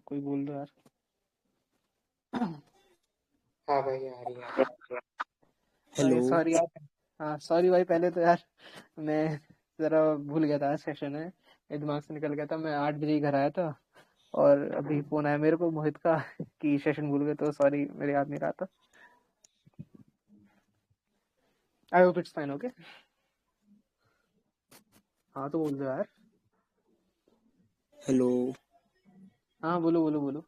कोई बोल दो यार। हाँ भाई आ रही है। भाई हेलो। सॉरी यार। हाँ सॉरी भाई, पहले तो यार मैं जरा भूल गया था, सेशन है, ये दिमाग से निकल गया था। मैं 8 बजे ही घर आया था और अभी फोन आया मेरे को मोहित का कि सेशन भूल गए, तो सॉरी मेरे याद नहीं रहा था। I hope it's fine. Okay. हाँ तो बोल दो यार। हेलो। हाँ बोलो बोलो बोलो।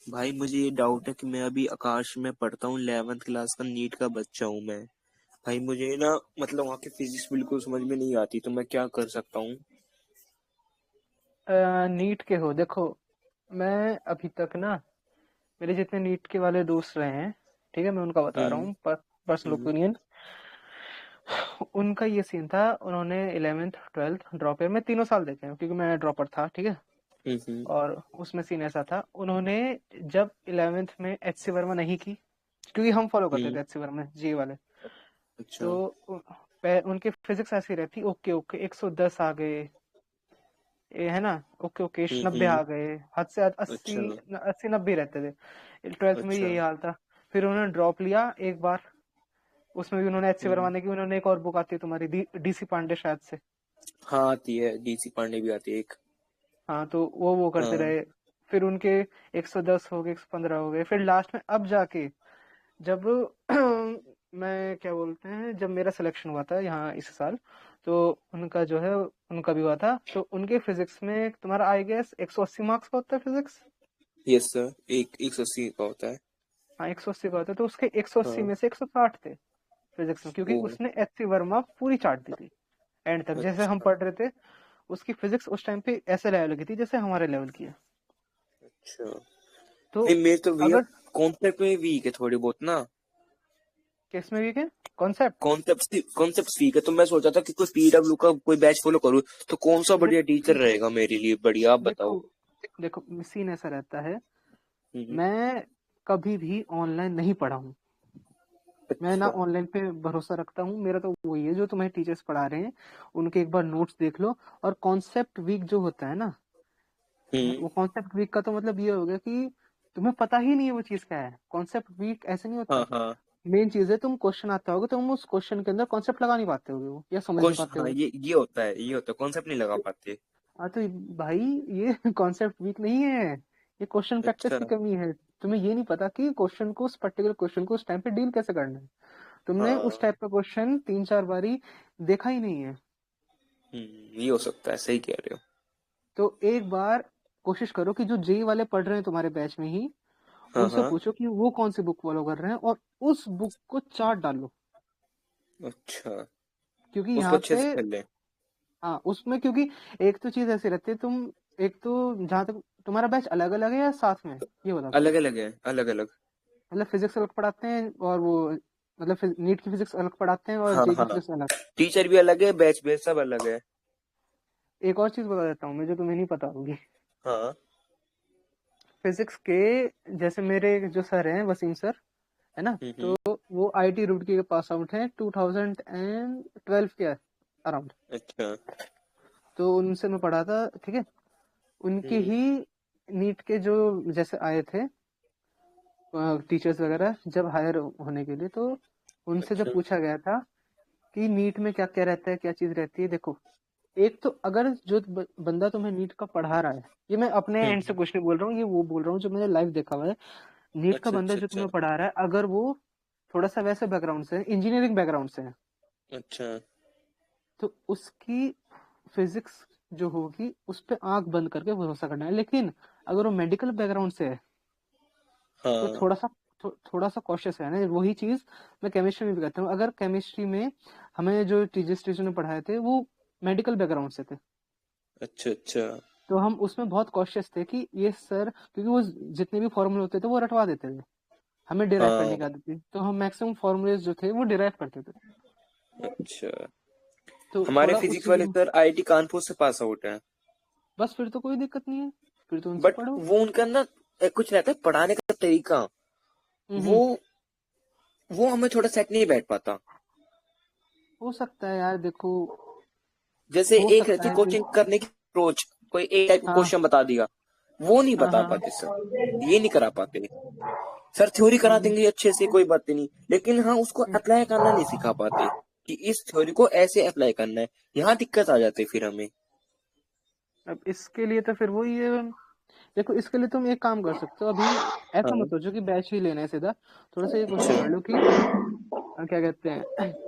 भाई मुझे ये डाउट है कि मैं अभी आकाश में पढ़ता हूँ, 11th क्लास का नीट का बच्चा हूँ मैं। भाई मुझे ना मतलब वहाँ की फिजिक्स बिल्कुल समझ में नहीं आती, तो मैं क्या कर सकता हूँ? नीट के हो, देखो मैं अभी तक ना, मेरे जितने नीट के वाले दोस्त रहे हैं, ठीक है, मैं उनका बता रहा हम्म। हूँ पर्सनल हम्म। ओपिनियन। उनका ये सीन था, उन्होंने 11th 12th ड्रॉप ईयर में तीनों साल देखे हैं क्योंकि मैं ड्रॉपर था, ठीक है। हम्म। और उसमें सीन ऐसा था, उन्होंने जब 11th में एच सी वर्मा नहीं की, क्योंकि हम फॉलो करते थे हम्म। एच सी वर्मा जी वाले, अच्छा। तो उनकी फिजिक्स ऐसी रहती, ओके ओके 110 आ गए, ये है ना, ओके ओके 90 हम्म। आ गए, हद से हद अस्सी, अच्छा। 80 90 रहते थे। 12th में अच्छा। यही हाल था। फिर उन्होंने ड्रॉप लिया एक बार, उसमें भी उन्होंने एच सी वर्मा हम्म। ने की, उन्होंने एक और बुक आती है तुम्हारी डीसी पांडे शायद से। हाँ आती है, डीसी पांडे भी आती है एक। हाँ तो वो करते हाँ। रहे। फिर उनके 110 हो गए, 115 हो गए, फिर लास्ट में अब जाके जब मैं क्या बोलते हैं, जब मेरा सिलेक्शन हुआ था यहाँ इस साल, तो उनका जो है, उनका भी हुआ था, तो उनके फिजिक्स में तुम्हारा आई गेस 180 मार्क्स का होता है फिजिक्स। यस सर, एक 180 का होता है। हाँ 180 का होता है, तो उसके 180 हाँ। में से 160 थे फिजिक्स में, क्योंकि ओ। उसने एच सी वर्मा पूरी चाट दी थी एंड तक, जैसे हम अच्छा। पढ़ रहे थे। उसकी फिजिक्स उस टाइम पे ऐसे लेवल की थी जैसे हमारे लेवल की है। अच्छा तो भाई मेरे तो भैया अगर कॉन्सेप्ट में वीक है थोड़ी बहुत ना। केस में भी क्या कॉन्सेप्ट, कॉन्सेप्ट वीक है, तो मैं सोचा था कि कोई पीडब्ल्यू का कोई बैच फॉलो करूँ। तो कौन सा बढ़िया टीचर रहेगा मेरे लिए? बढ़िया, आप बताओ। देखो देखो सीन ऐसा रहता है, हम्म। मैं कभी भी ऑनलाइन नहीं पढ़ा हूँ। मैं ना अच्छा। ऑनलाइन पे भरोसा रखता हूँ, मेरा तो वही है जो तुम्हें टीचर्स पढ़ा रहे हैं, उनके एक बार नोट्स देख लो। और कॉन्सेप्ट वीक जो होता है ना, हम्म। वो कॉन्सेप्ट वीक का तो मतलब ये हो गया कि तुम्हें पता ही नहीं है वो चीज क्या है। कॉन्सेप्ट वीक ऐसे नहीं होता। हाँ हाँ। मेन चीज है, तुम क्वेश्चन आता होगा, तुम उस क्वेश्चन के अंदर कॉन्सेप्ट लगा नहीं पाते होगे वो, या समझ नहीं कुछ पाते हाँ, होगे। ये होता है, ये होता है, कॉन्सेप्ट नहीं लगा पाते। हाँ तो भाई ये कॉन्सेप्ट वीक नहीं है, ये क्वेश्चन प्रैक्टिस अच्छा। की कमी है। तुम्हें ये नहीं पता कि क्वेश्चन को, उस पर्टिकुलर क्वेश्चन को उस टाइम पे डील कैसे करना है। तुमने उस हाँ। टाइप का क्वेश्चन 3 4 बारी देखा ही नहीं है। ये हो सकता है, सही कह रहे हो। तो एक बार कोशिश करो कि जो जेई वाले पढ़ रहे हैं तुम्हारे बैच में ही, हाँ उनसे हाँ। पूछो कि वो कौन सी बुक फॉलो कर रहे हैं, और उस बुक को चार्ट डालो। अच्छा, क्योंकि उसको यहाँ अच्छे पे, से कर ले। हाँ उसमें, क्योंकि एक तो चीज ऐसी रहती है, तुम एक तो, जहाँ तक तुम्हारा बैच अलग अलग है या साथ में, ये बताओ अलग पहले। अलग है, अलग अलग। मतलब फिजिक्स अलग पढ़ाते हैं, और वो मतलब नीट की फिजिक्स अलग पढ़ाते हैं और हाँ जे की हाँ, फिजिक्स अलग। टीचर भी अलग है, बैच बैच सब अलग है। एक और चीज बता देता हूँ मैं, जो तुम्हें नहीं पता होगी। हाँ। फिजिक्स के जैसे मेरे जो सर हैं, वसीम सर, है ना, तो हम्म। वो आईटी रुड़की के पास आउट हैं 2012 के अराउंड। अच्छा। तो उनसे मैं पढ़ा था, ठीक है। उनके हम्म। ही नीट के जो जैसे आए थे टीचर्स वगैरह जब हायर होने के लिए, तो उनसे जब अच्छा। पूछा गया था कि नीट में क्या क्या रहता है, क्या चीज रहती है, देखो एक तो अगर जो बंदा तुम्हें नीट का पढ़ा रहा है, ये मैं अपने एंड से हम्म। कुछ नहीं बोल रहा हूँ, ये वो बोल रहा हूँ जो मैंने लाइव देखा हुआ है। नीट का अच्छा बंदा अच्छा जो अच्छा। तुम्हें पढ़ा रहा है, अगर वो थोड़ा सा वैसे बैकग्राउंड से, इंजीनियरिंग बैकग्राउंड से है, अच्छा। तो उसकी फिजिक्स जो होगी उस पे आंख बंद करके भरोसा करना है। लेकिन अगर वो मेडिकल बैकग्राउंड से है, तो हाँ थोड़ा सा कॉशियस रहना है। वही चीज मैं केमिस्ट्री में भी कहता हूँ। अगर केमिस्ट्री में हमें जो टीचर ने पढ़ाए थे वो मेडिकल बैकग्राउंड से थे, अच्छा अच्छा। तो हम उसमें बहुत कॉशियस थे कि ये सर, क्योंकि वो जितने भी फॉर्मूले होते थे वो रटवा देते थे, हमें डिराइव करने हाँ। की आदत थी, तो हम मैक्सिमम फॉर्मूलेज जो थे वो डिराइव करते थे। अच्छा, तो हमारे थोड़ा उस फिजिक्स चीज वाले में, सर आईआईटी कानपुर से पास आउट हैं। बस फिर तो कोई दिक्कत नहीं है, फिर तो उनसे बट पढ़ो। वो उनका ना कुछ रहता है पढ़ाने का तरीका। वो हम्म। वो हमें थोड़ा सेट नहीं बैठ पाता। हो सकता है यार, देखो जैसे हो एक रहती सकता है कोचिंग करने की अप्रोच, कोई एक टाइप का हाँ क्वेश्चन बता दिया, वो नहीं हाँ बता हाँ। पाते सर, ये नहीं करा पाते सर। थ्योरी करा हम्म, देंगे अच्छे से, कोई बात नहीं, लेकिन हाँ उसको हम्म। अप्लाई करना नहीं सिखा पाते कि इस थ्योरी को ऐसे अप्लाई करना है। यहाँ दिक्कत आ जाती है फिर हमें। अब इसके लिए तो फिर वही है। देखो इसके लिए तुम एक काम कर सकते हो अभी। ऐसा हाँ। मत सोचो कि बैच ही लेना है सीधा। थोड़ा सा ये कोशिश अच्छा। कर लो कि क्या कहते हैं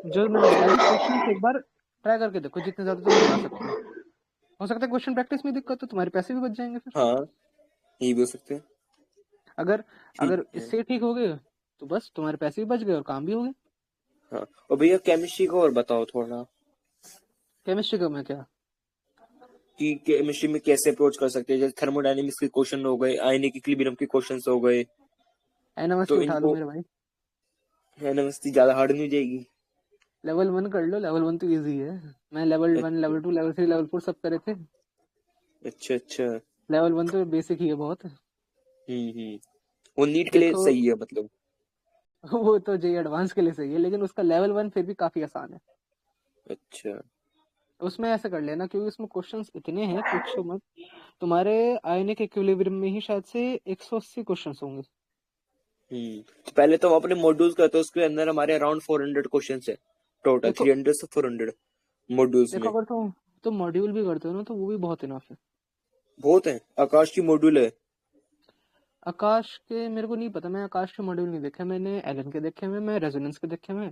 जो मैंने बताया कि क्वेश्चन एक बार ट्राई करके देखो जितने ज्यादा तुम बना सकते हो सकता है क्वेश्चन प्रैक्टिस में दिक्कत हो तुम्हारे पैसे भी बच जाएंगे फिर। हाँ, यही बोल सकते हैं। अगर ठीक अगर है। इससे ठीक हो गए तो बस तुम्हारे पैसे भी बच गए और काम भी हो गए। हाँ, और भैया केमिस्ट्री को और बताओ थोड़ा, केमिस्ट्री का मैं क्या। कि केमिस्ट्री में कैसे अप्रोच कर सकते हैं। जैसे थर्मोडायनेमिक्स के क्वेश्चन हो गए, आयनिक इक्विलिब्रियम के क्वेश्चन हो गए, एनएमएसटी तो उठा लो इनको मेरे भाई। नमस्ती ज्यादा हार्ड नहीं हो जाएगी। लेवल 1 कर लो। लेवल 1 तो इजी है। मैं लेवल 1 लेवल 2 लेवल 3 लेवल 4 सब करे थे। अच्छा अच्छा। लेवल 1 तो बेसिक ही है बहुत। हम्म। वो नीट के लिए देखो सही है मतलब। वो तो जे एडवांस के लिए सही है लेकिन उसका लेवल 1 फिर भी काफी आसान है। अच्छा। उसमें ऐसे कर लेना क्योंकि उसमें क्वेश्चंस इतने हैं पूछो मत। तुम्हारे आयनिक इक्विलिब्रियम में ही शायद से 180 क्वेश्चंस होंगे। तो पहले तो हम अपने मॉड्यूल्स करते हैं, उसके अंदर हमारे अराउंड 400 क्वेश्चन है टोटल, देखो 300 से 400 मॉड्यूल्स देखो में। अगर तुम मॉड्यूल भी करते हो ना तो वो भी बहुत इनफ है। बहुत है। आकाश की मॉड्यूल है। आकाश के मेरे को नहीं पता। मैं आकाश के मॉड्यूल नहीं देखे। मैंने एलन के देखे हुए मैं रेजोनेंस के देखे हुए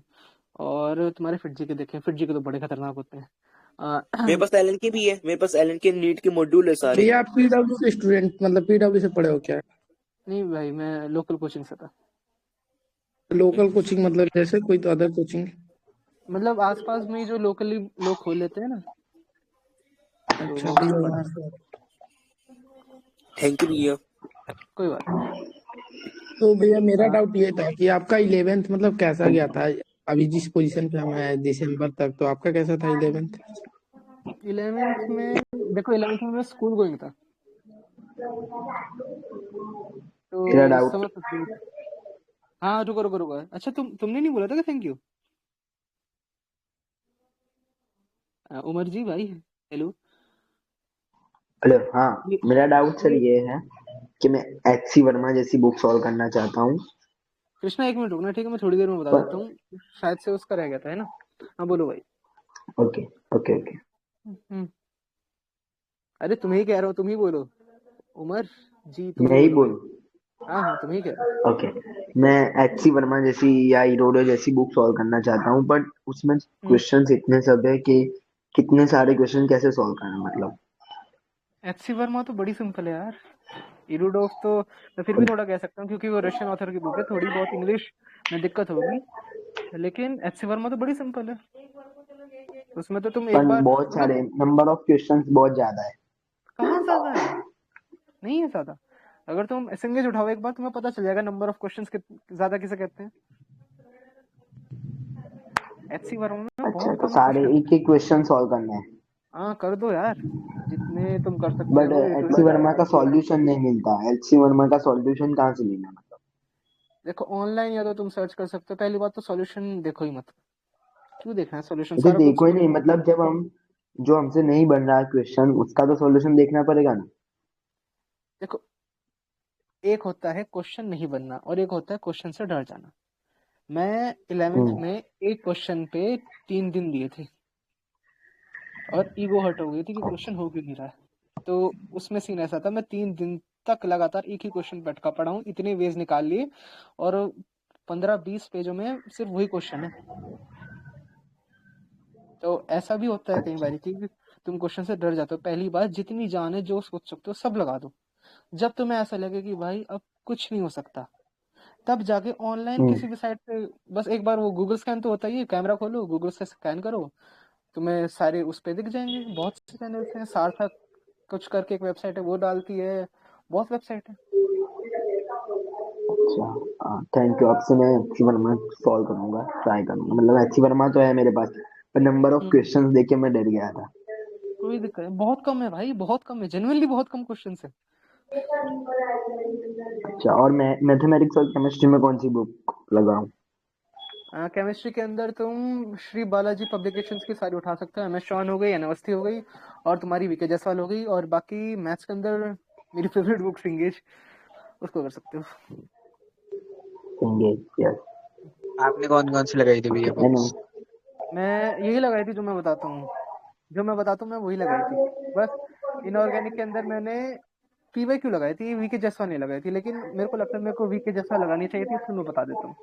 और तुम्हारे फिटजी के देखे हैं। फिटजी के तो बड़े खतरनाक होते हैं। मेरे पास एलन के भी है, मेरे पास एलन के नीट के मॉड्यूल है सारे। भैया आप पीडब्ल्यू से स्टूडेंट मतलब पीडब्ल्यू से पढ़े हो क्या? नहीं भाई मैं लोकल कोचिंग से था। लोकल कोचिंग मतलब जैसे कोई तो अदर कोचिंग? मतलब आसपास में ही जो लोकली लोग खोल लेते हैं ना तो अच्छा मैं वहीं से भैया पढ़ा। वहाँ से। थैंक यू भैया। कोई बात नहीं। तो भैया मेरा आ, डाउट ये था कि आपका 11th मतलब कैसा गया था? अभी जिस पोजीशन पे हम हैं दिसंबर तक, तो आपका कैसा था 11th? 11th में देखो 11th में मैं स्कूल गोइंग था मेरा तो डाउट समझ सकते हो। हाँ रुको रुको रुको। अच्छा तुमने नहीं बोला था कि थैंक यू। उमर जी भाई हेलो। हेलो। हाँ, ये मेरा डाउट सर ये ये है कि मैं एच सी वर्मा जैसी बुक सॉल्व करना चाहता हूँ। कृष्णा एक मिनट रुकना ठीक है मैं थोड़ी देर में बता पर देता हूँ। शायद से उसका रह गया था है ना। हाँ बोलो भाई। Okay okay okay. हम्म, अरे तुम्हें ही कह रहा हूँ तुम ही बोलो। उमर जी तुम ही मैं ही बोलो भाई। बोलूँ? हाँ हाँ तुम ही कह रहा हूँ। ओके। मैं एच सी वर्मा जैसी या इरोडो जैसी बुक सॉल्व करना चाहता हूँ, बट उसमें हम्म, क्वेश्चंस इतने सब है कि कितने सारे क्वेश्चन कैसे सॉल्व करना मतलब। एच सी वर्मा तो बड़ी सिंपल है यार। इरूडोफ तो मैं फिर भी थोड़ा कह सकता हूँ क्योंकि वो रशियन ऑथर की बुक है थोड़ी बहुत इंग्लिश में दिक्कत होगी। लेकिन एच सी वर्मा तो बड़ी सिंपल है। उसमें तो तुम पर एक बार बहुत मतलब सारे नंबर ऑफ क्वेश्चंस बहुत ज्यादा है। कहाँ ज्यादा है। नहीं है ज्यादा। अगर तुम सिंगेज उठाओ एक बार तुम्हें पता चल जाएगा नंबर ऑफ क्वेश्चंस ज्यादा किसे कहते हैं। एच सी वर्मा में अच्छा, बहुत तो कम सारे क्वेश्चन है। एक एक क्वेश्चन सॉल्व करना है? हाँ कर दो यार जितने तुम कर सकते बट हो A H to C Z. Verma का सॉल्यूशन नहीं मिलता। एच सी वर्मा का सॉल्यूशन कहाँ से लेना मतलब? देखो ऑनलाइन या तो तुम सर्च कर सकते हो। पहली बात तो सॉल्यूशन देखो ही मत। क्यों देखना है सॉल्यूशन मुझे सारा बुक्स देखो ही खोल नहीं के। मतलब, जब हम जो हमसे नहीं बन रहा है क्वेश्चन उसका तो सॉल्यूशन देखना पड़ेगा ना। देखो एक होता है क्वेश्चन नहीं बनना और एक होता है क्वेश्चन से डर जाना। मैं 11th हम्म में एक क्वेश्चन पे 3 दिन दिए थे और ईगो हर्ट हो गई थी कि क्वेश्चन हो क्यों नहीं रहा है। तो उसमें सीन ऐसा था मैं 3 दिन तक लगातार एक ही क्वेश्चन बैठ पढ़ा हूँ इतने वेज निकाल लिए और 15-20 पेजों में सिर्फ वही क्वेश्चन है। तो ऐसा भी होता है कई अच्छा। बार कि तुम क्वेश्चन से डर जाते हो। पहली बात जितनी जान है जो सोच सकते हो सब लगा दो। जब तुम्हें ऐसा लगे कि भाई अब कुछ नहीं हो सकता तब जाके ऑनलाइन हम्म। किसी भी साइट पे बस एक बार वो गूगल स्कैन तो होता ही है। कैमरा खोलो गूगल से स्कैन करो तुम्हें सारे उस पे दिख जाएंगे। बहुत से चैनल्स हैं। सार्थक कुछ करके एक वेबसाइट है वो डालती है। बहुत वेबसाइट है। अच्छा, थैंक यू। आपसे मैं एच सी वर्मा सॉल्व करूंगा, ट्राई करूंगा। मतलब एच सी वर्मा तो है मेरे पास, पर नंबर ऑफ हम्म, क्वेश्चंस देख के मैं डर गया था। कोई दिक्कत है। बहुत कम है भाई बहुत कम है जेनुइनली बहुत कम क्वेश्चन है। अच्छा, और मैं मैथमेटिक्स और केमिस्ट्री में कौन सी बुक लगाऊं? केमिस्ट्री के अंदर तुम श्री बालाजी पब्लिकेशंस की सारी उठा सकते हो। एम एस शॉन हो गई अनवस्थी हो गई और तुम्हारी वीके जायसवाल हो गई। और बाकी मैथ्स के अंदर मेरी फेवरेट बुक सिंगेज, उसको कर सकते हो। सिंगेज, यस। आपने कौन कौन सी लगाई थी भैया ओके, बुक्स? मैं यही लगाई थी जो मैं बताता हूँ, मैं वही लगाई थी बस। इनऑर्गेनिक के अंदर मैंने पीवाई क्यू लगाई थी, वीके जसवा नहीं लगाई थी, लेकिन मेरे को लगता है मेरे को वीके जसवा लगानी चाहिए थी, इसलिए मैं बता देता हूँ।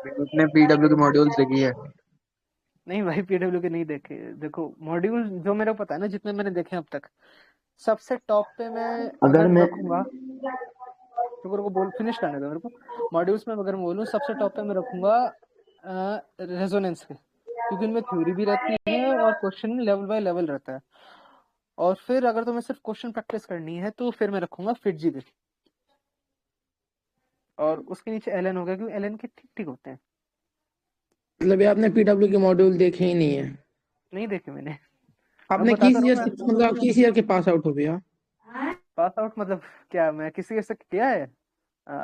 आपने पीडब्ल्यू की मॉड्यूल्स देखी है? नहीं भाई, पीडब्ल्यू के नहीं देखे। देखो मॉड्यूल जो मेरे को पता है ना, जितने मैंने देखे अब तक, सबसे टॉप पे मैं अगर अगर मैं रखूंगा, तो बोल फिनिश करने दो मेरे को। मॉड्यूल्स में अगर मैं बोलूँ, सबसे टॉप पे मैं रखूंगा रेजोनेंस के, क्योंकि उनमें थ्योरी भी रहती है और क्वेश्चन लेवल बाय लेवल रहता है। और फिर अगर तुम्हें सिर्फ क्वेश्चन प्रैक्टिस करनी है तो फिर मैं रखूंगा फिटजी पे, और उसके नीचे एलएन होगा, क्योंकि एलएन के ठीक ठीक होते हैं। मतलब ये आपने पीडब्ल्यू के मॉड्यूल देखे ही नहीं है? नहीं देखे मैंने, मैं आपने बताता किस ईयर रहूंगा। से, मतलब आप किस ईयर के पास आउट हो भैया? पास आउट मतलब क्या, मैं किसी से किया है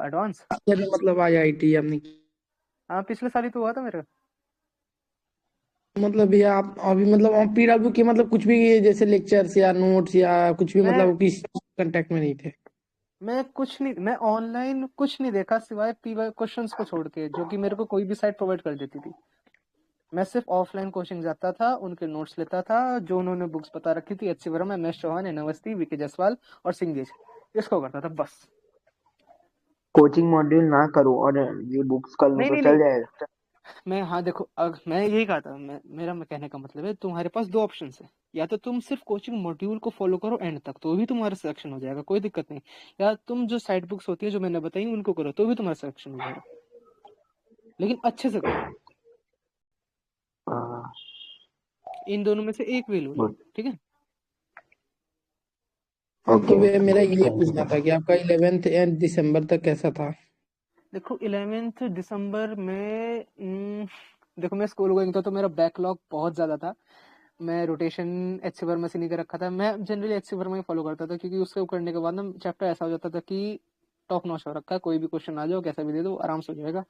एडवांस? ईयर में मतलब आईआईटी आपने हाँ, पिछले साल ही तो हुआ था मेरा। मतलब भैया आप अभी मतलब पीडब्ल्यू के मतलब कुछ भी जैसे लेक्चर्स या नोट्स या कुछ भी मैं मतलब किस कांटेक्ट में नहीं थे? मैं कुछ नहीं, मैं ऑनलाइन कुछ नहीं देखा सिवाय पीवाई क्वेश्चंस को छोड़ के, जो कि मेरे को कोई भी साइट प्रोवाइड कर देती थी। मैं सिर्फ ऑफलाइन कोचिंग जाता था, उनके नोट्स लेता था, जो उन्होंने बुक्स बता रखी थी, H C Verma, M S Chauhan, N Awasthi, VK Jaiswal और सिंगेज, इसको करता था बस। कोचिंग मॉड्यूल ना करूँ और ये बुक्स कर लूँ नहीं तो नहीं चल नहीं, जाएगा? मैं, हाँ देखो, मैं यही कहा था, मैं कहने का मतलब है, तुम्हारे पास दो ऑप्शन है। या तो तुम सिर्फ कोचिंग मॉड्यूल को फॉलो करो एंड तक, तो भी तुम्हारा सिलेक्शन हो जाएगा, कोई दिक्कत नहीं। या तुम जो साइड बुक्स होती है जो मैंने बताई उनको करो, तो भी तुम्हारा सिलेक्शन हो जाएगा, लेकिन अच्छे से करो। इन दोनों में से एक वे लो, गुड। ठीक है। हाँ तो ओके, भैया मेरा ये थैंक पूछना यू। था कि आपका 11th एंड दिसंबर तक कैसा था? देखो 11th दिसंबर में देखो मैं स्कूल गोइंग था, तो मेरा बैकलॉग बहुत ज्यादा था। मैं रोटेशन एच सी वर्मा से नहीं कर रखा था, मैं जनरली एच सी वर्मा ही फॉलो करता था, क्योंकि उससे करने के बाद ना चैप्टर ऐसा हो जाता था कि टॉप नॉच हो रखा है, कोई भी क्वेश्चन आ जाओ कैसा भी दे दो आराम से हो जाएगा।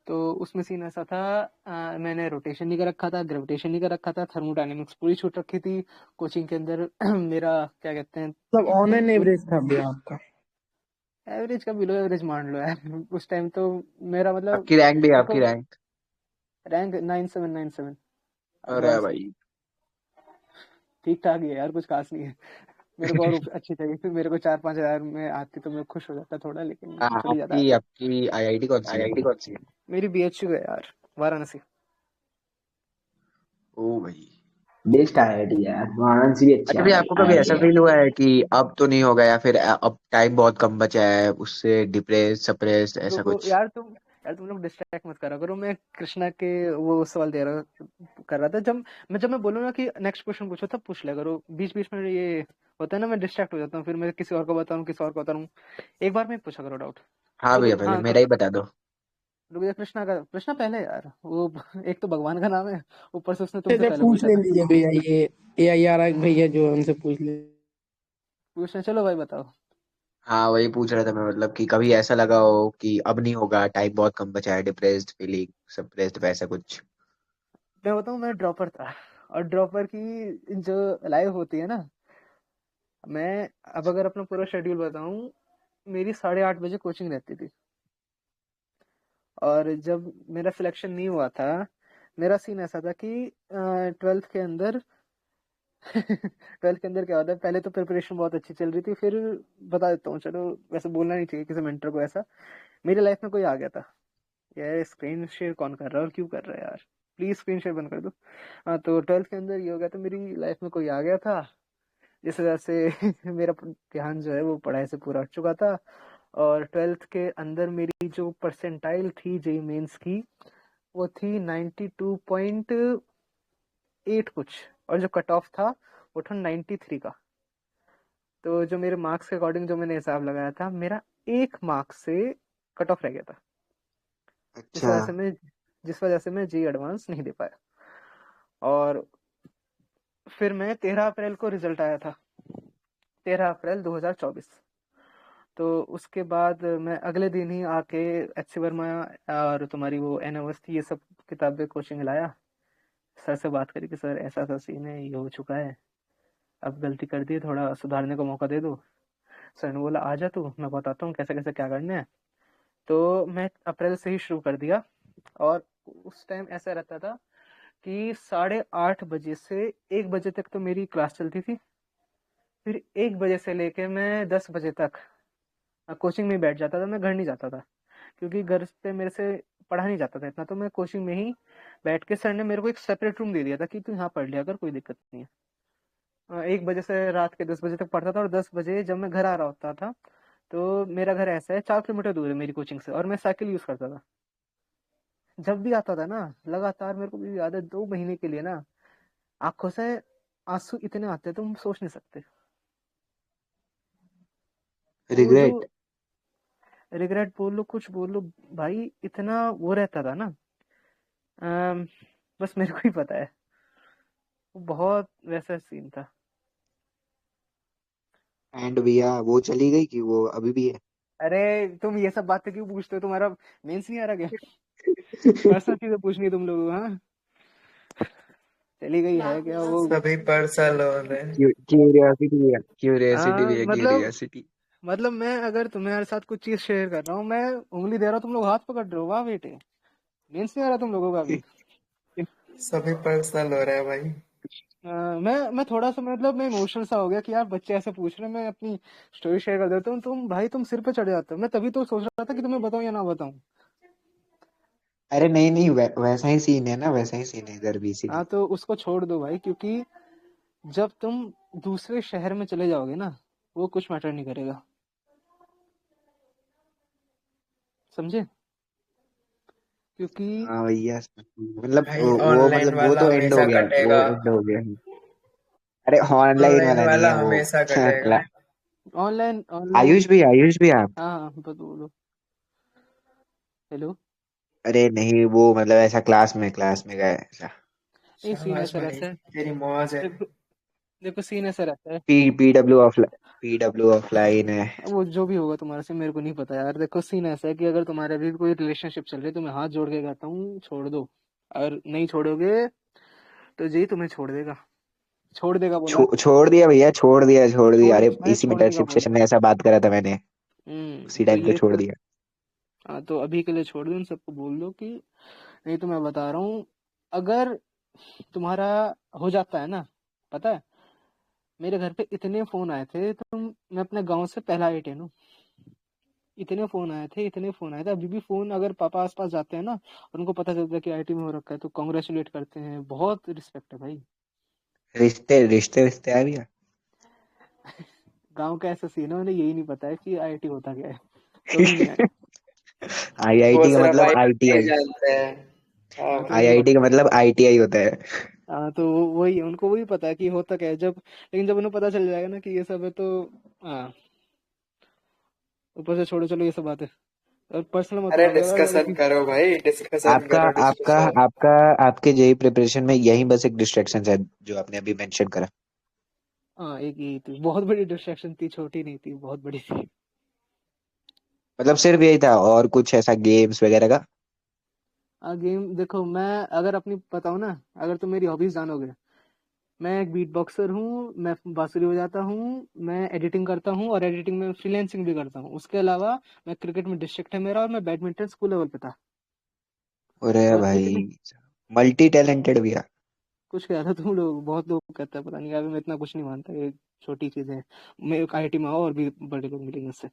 तो उसमें सीन ऐसा था, मैंने रोटेशन नहीं कर रखा था, ग्रेविटेशन नहीं कर रखा था, थर्मोडायनेमिक्स पूरी छूट रखी थी कोचिंग के अंदर। मेरा क्या कहते हैं, मतलब ऑन एन एवरेज था भैया आपका? एवरेज का बिलो एवरेज मान लो यार। उस टाइम तो मेरा मतलब, आपकी रैंक भी, आपकी देखो, रैंक? रैंक 9797 अरे एडवांस में। भाई। ठीक ठाक ही है यार, कुछ खास नहीं है। मेरे को और अच्छी चाहिए, फिर मेरे को 4-5 हजार में आती तो मैं खुश हो जाता थोड़ा, लेकिन चली जाता। आपकी आपकी आईआईटी कौन सी है? आईआईटी कौन सी है? मेरी बीएचयू है यार, वाराणसी। ओ भाई। बेस्ट आईआईटी यार, वाराणसी भी अच्छी अच्छा भैया, आपको कभी आईआईटी ऐसा है। फील हुआ है कि अब तो नहीं होगा, या फिर अब टाइम बहुत कम बचा है, उससे डिप्रेस सप्रेस ऐसा रुको कुछ? यार तुम लोग डिस्ट्रैक्ट मत करा करो। मैं कृष्णा के वो सवाल दे रहा कर रहा था। जब मैं बोलूँ ना कि नेक्स्ट क्वेश्चन पूछो, तब पूछ लिया करो। बीच बीच में ये होता है ना, मैं डिस्ट्रैक्ट हो जाता हूँ, फिर मैं किसी और को बताऊँ, किसी और को बताऊँ। एक बार में पूछा करो डाउट। हाँ वो भैया, तो पहले हाँ, मेरा ही बता दो। रुक जा, कृष्णा पहले यार वो। एक तो भगवान का नाम है, ऊपर से उसने तुमसे चलिए पहले पूछ पूछा ले था। लीजिए भैया, ये AIR भैया जो है उनसे पूछ ले। पूछना, चलो भाई बताओ। हाँ वही पूछ रहा था मैं, मतलब कि कभी ऐसा लगा हो कि अब नहीं होगा, टाइम बहुत कम बचा है, डिप्रेस्ड फीलिंग, सप्रेस्ड, वैसा कुछ? मैं बताऊँ, मैं ड्रॉपर था, और ड्रॉपर की जो लाइफ होती है ना, मैं अब अगर अपना पूरा शेड्यूल बताऊं, मेरी 8:30 बजे कोचिंग रहती थी। और जब मेरा सिलेक्शन नहीं हुआ था, मेरा सीन ऐसा था कि ट्वेल्थ के अंदर ट्वेल्थ के अंदर क्या होता है, पहले तो प्रिपरेशन बहुत अच्छी चल रही थी, फिर बता देता हूँ, चलो वैसे बोलना नहीं चाहिए किसी मेंटर को ऐसा। मेरी लाइफ में कोई आ गया था, यार स्क्रीन शेयर कौन कर रहा है और क्यों कर रहा है यार, प्लीज स्क्रीन शेयर बंद कर दो। हाँ, तो ट्वेल्थ के अंदर ये हो गया था, मेरी लाइफ में कोई आ गया था, जिस वजह से मेरा ध्यान जो है वो पढ़ाई से पूरा हट चुका था। और ट्वेल्थ के अंदर मेरी जो परसेंटाइल थी जेई मेंस की, वो थी 92.8 कुछ, और जो कट ऑफ था वो था 93 का। तो जो मेरे मार्क्स के अकॉर्डिंग जो मैंने हिसाब लगाया था, मेरा 1 मार्क्स से कट ऑफ रह गया था, जिस अच्छा। वजह से मैं जिस वजह से मैं जी एडवांस नहीं दे पाया। और फिर मैं 13 अप्रैल को रिजल्ट आया था, 13 अप्रैल 2024। तो उसके बाद मैं अगले दिन ही आके एच सी वर्मा और तुम्हारी वो एन अवस्थी ये सब किताबें कोचिंग लाया, सर से बात करी कि सर ऐसा ऐसा सीन है, ये हो चुका है, अब गलती कर दी, थोड़ा सुधारने का मौका दे दो। सर ने बोला आ जा तू, मैं बताता हूँ कैसे कैसे क्या करना है। तो मैं अप्रैल से ही शुरू कर दिया। और उस टाइम ऐसा रहता था कि 8:30 बजे से 1 बजे तक तो मेरी क्लास चलती थी। फिर 1 बजे से लेके मैं 10 बजे तक कोचिंग में ही बैठ जाता था, मैं घर नहीं जाता था, क्योंकि घर पे मेरे से पढ़ा नहीं जाता था इतना। तो मैं कोचिंग में ही बैठ के, सर ने मेरे को एक सेपरेट रूम दे दिया था कि तू यहाँ पढ़ लिया कर, कोई दिक्कत नहीं है। 1 बजे से रात के 10 बजे तक पढ़ता था, और 10 बजे जब मैं घर आ रहा होता था, तो मेरा घर ऐसा है 4 किलोमीटर दूर है मेरी कोचिंग से, और मैं साइकिल यूज करता था। जब भी आता था ना, लगातार मेरे को भी याद है 2 महीने के लिए ना, आंखों से आंसू इतने आते तुम सोच नहीं सकते। वो जो रिग्रेट। रिग्रेट बोल लो, कुछ बोल लो, भाई इतना वो रहता था ना। अम, बस मेरे को ही पता है, वो बहुत वैसा सीन था। एंड भैया वो चली गई कि वो अभी भी है? अरे तुम ये सब बातें क्यों पूछते हो, तुम्हारा मेंस नहीं आ रहा क्या? पर्सनल चीजें पूछनी है तुम लोगों को, हाँ? चली गई है क्या वो? सभी पर्सन हो रहे हैं। क्यूरियोसिटी भैया, क्यूरियोसिटी हाँ भैया, मतलब क्यूरियोसिटी। मैं अगर तुम्हारे साथ कुछ चीज शेयर कर रहा हूँ, मैं उंगली दे रहा हूँ, तुम लोग हाथ पकड़ रहे हो, वाह बेटे। मेंस नहीं आ रहा तुम लोगों का भी? सभी पर्सन हो रहे हैं भाई। मैं थोड़ा सा मतलब मैं इमोशनल सा हो गया कि यार बच्चे ऐसे पूछ रहे हैं, मैं अपनी स्टोरी शेयर कर देता हूँ, तुम भाई तुम सिर पे चढ़ जाते हो। मैं तभी तो सोच रहा था कि तुम्हें बताऊं या ना बताऊं। अरे नहीं नहीं, वैसा ही सीन है ना, वैसा ही सीन है इधर भी, हाँ इसीलिए। तो उसको छोड़ दो भाई, क्योंकि जब तुम दूसरे शहर में चले जाओगे ना, वो कुछ मैटर नहीं करेगा, समझे? क्योंकि हाँ भैया, मतलब भाई वो ऑनलाइन मतलब वो वाला तो एंड हो हमेशा गया, वो कटेगा। एंड हो गया। अरे ऑनलाइन ऑनलाइन वाला नहीं वाला है वो। हमेशा कटेगा। ऑनलाइन ऑनलाइन आयुष भी आप। हाँ हाँ बोलो। हेलो। अरे नहीं, वो मतलब ऐसा क्लास में गए ऐसा। नहीं, सीन शाबाश ऐसा भाई, रहता है। तेरी मौज है। देखो देखो सीन ऐसा रहता है। पीडब्ल्यू ऑफलाइन है। अब वो जो भी होगा तुम्हारे से मेरे को नहीं पता यार। देखो सीन ऐसा है कि अगर तुम्हारे अभी भी कोई रिलेशनशिप चल रही है, तो मैं हाथ जोड़ के कहता हूँ छोड़ दो। अगर नहीं छोड़ोगे तो जी तुम्हें छोड़ देगा। छोड़ देगा बोला। छोड़ दिया भैया, छोड़ दिया, अरे मैंने इसी छोड़ने का मेंटरशिप बोला। सेशन में ऐसा बात करा था मैंने। उसी तो टाइम पे ये छोड़ सब। दिया। हाँ तो अभी के लिए छोड़ दो, उन सबको बोल दो कि नहीं। तो मैं बता रहा हूँ, अगर तुम्हारा हो जाता है ना, पता है मेरे घर पे इतने फोन आए थे, तो मैं अपने गांव से पहला एटेन हूँ। इतने फोन आए थे। अभी भी फोन अगर पापा आस पास जाते हैं ना, और उनको पता चलता है कि आईटी में हो रखा है, तो कॉन्ग्रेचुलेट करते हैं। बहुत रिस्पेक्ट है भाई। रिश्ते आ भैया। गांव का ऐसा सीन है, उन्हें यही नहीं पता है कि आईआईटी होता क्या है। कभी नहीं आया। वो आईआईटी का सिर्फ मतलब आई आईटीआई। जानते हैं। हाँ उनको भाई। नहीं आईआईटी का पता। मतलब आईटीआई होता है। हाँ तो वही उनको वही पता है कि होता क्या है जब। लेकिन जब उन्हें पता चल जाएगा ना कि ये सब है, तो हाँ, ऊपर से छोड़ो, चलो ये सब बातें। और पर्सनल मत अरे मानो यार डिस्कशन अभी। करो भाई, डिस्कशन आपका करो, आपका डिस्कशन। आपका आपके जेई प्रिपरेशन में यही बस एक डिस्ट्रैक्शन है जो आपने अभी मेंशन करा? हाँ एक यही थी, बहुत बड़ी डिस्ट्रैक्शन थी, छोटी नहीं थी, बहुत बड़ी थी। मतलब सिर्फ यही था, और कुछ ऐसा गेम्स वगैरह का? गेम देखो, मैं अगर अपनी बताऊँ ना, अगर तुम मेरी हॉबीज जानोगे, मैं एक बीट बॉक्सर हूँ, मैं बांसुरी बजाता हूँ, मैं एडिटिंग करता हूँ, और एडिटिंग में फ्रीलैंसिंग भी करता हूँ। उसके अलावा मैं क्रिकेट में डिस्ट्रिक्ट है मेरा, और मैं बैडमिंटन स्कूल लेवल पे था। अरे और भाई, इतनी मल्टी टैलेंटेड भैया। कुछ क्या था, तुम लोग बहुत लोग कहते हैं, पता नहीं यार, मैं इतना कुछ नहीं मानता, ये छोटी चीजें हैं। मैं आईआईटी में आओ और भी बड़े लोग मिलेंगे उससे।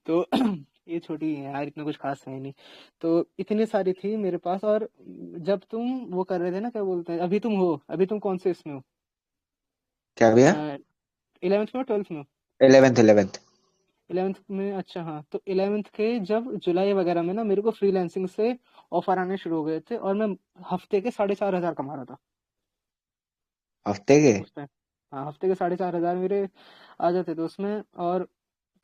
तो ये छोटी है यार, इतना कुछ खास है नहीं। तो इतनी सारी थी मेरे पास। और जब तुम वो कर रहे थे ना, क्या बोलते हैं, अभी तुम कौन से इसमें हो? क्या भैया? 11th में, 12th में? 11th। 11th में, अच्छा हाँ। तो 11th के जब जुलाई वगैरह में ना, मेरे को फ्रीलांसिंग से ऑफर आने शुरू हो गए थे, और मैं हफ्ते के 4,500 कमा रहा था हफ्ते के? उस टाइम। हाँ, हफ्ते के 4,500 मेरे आ जाते थे उसमें। और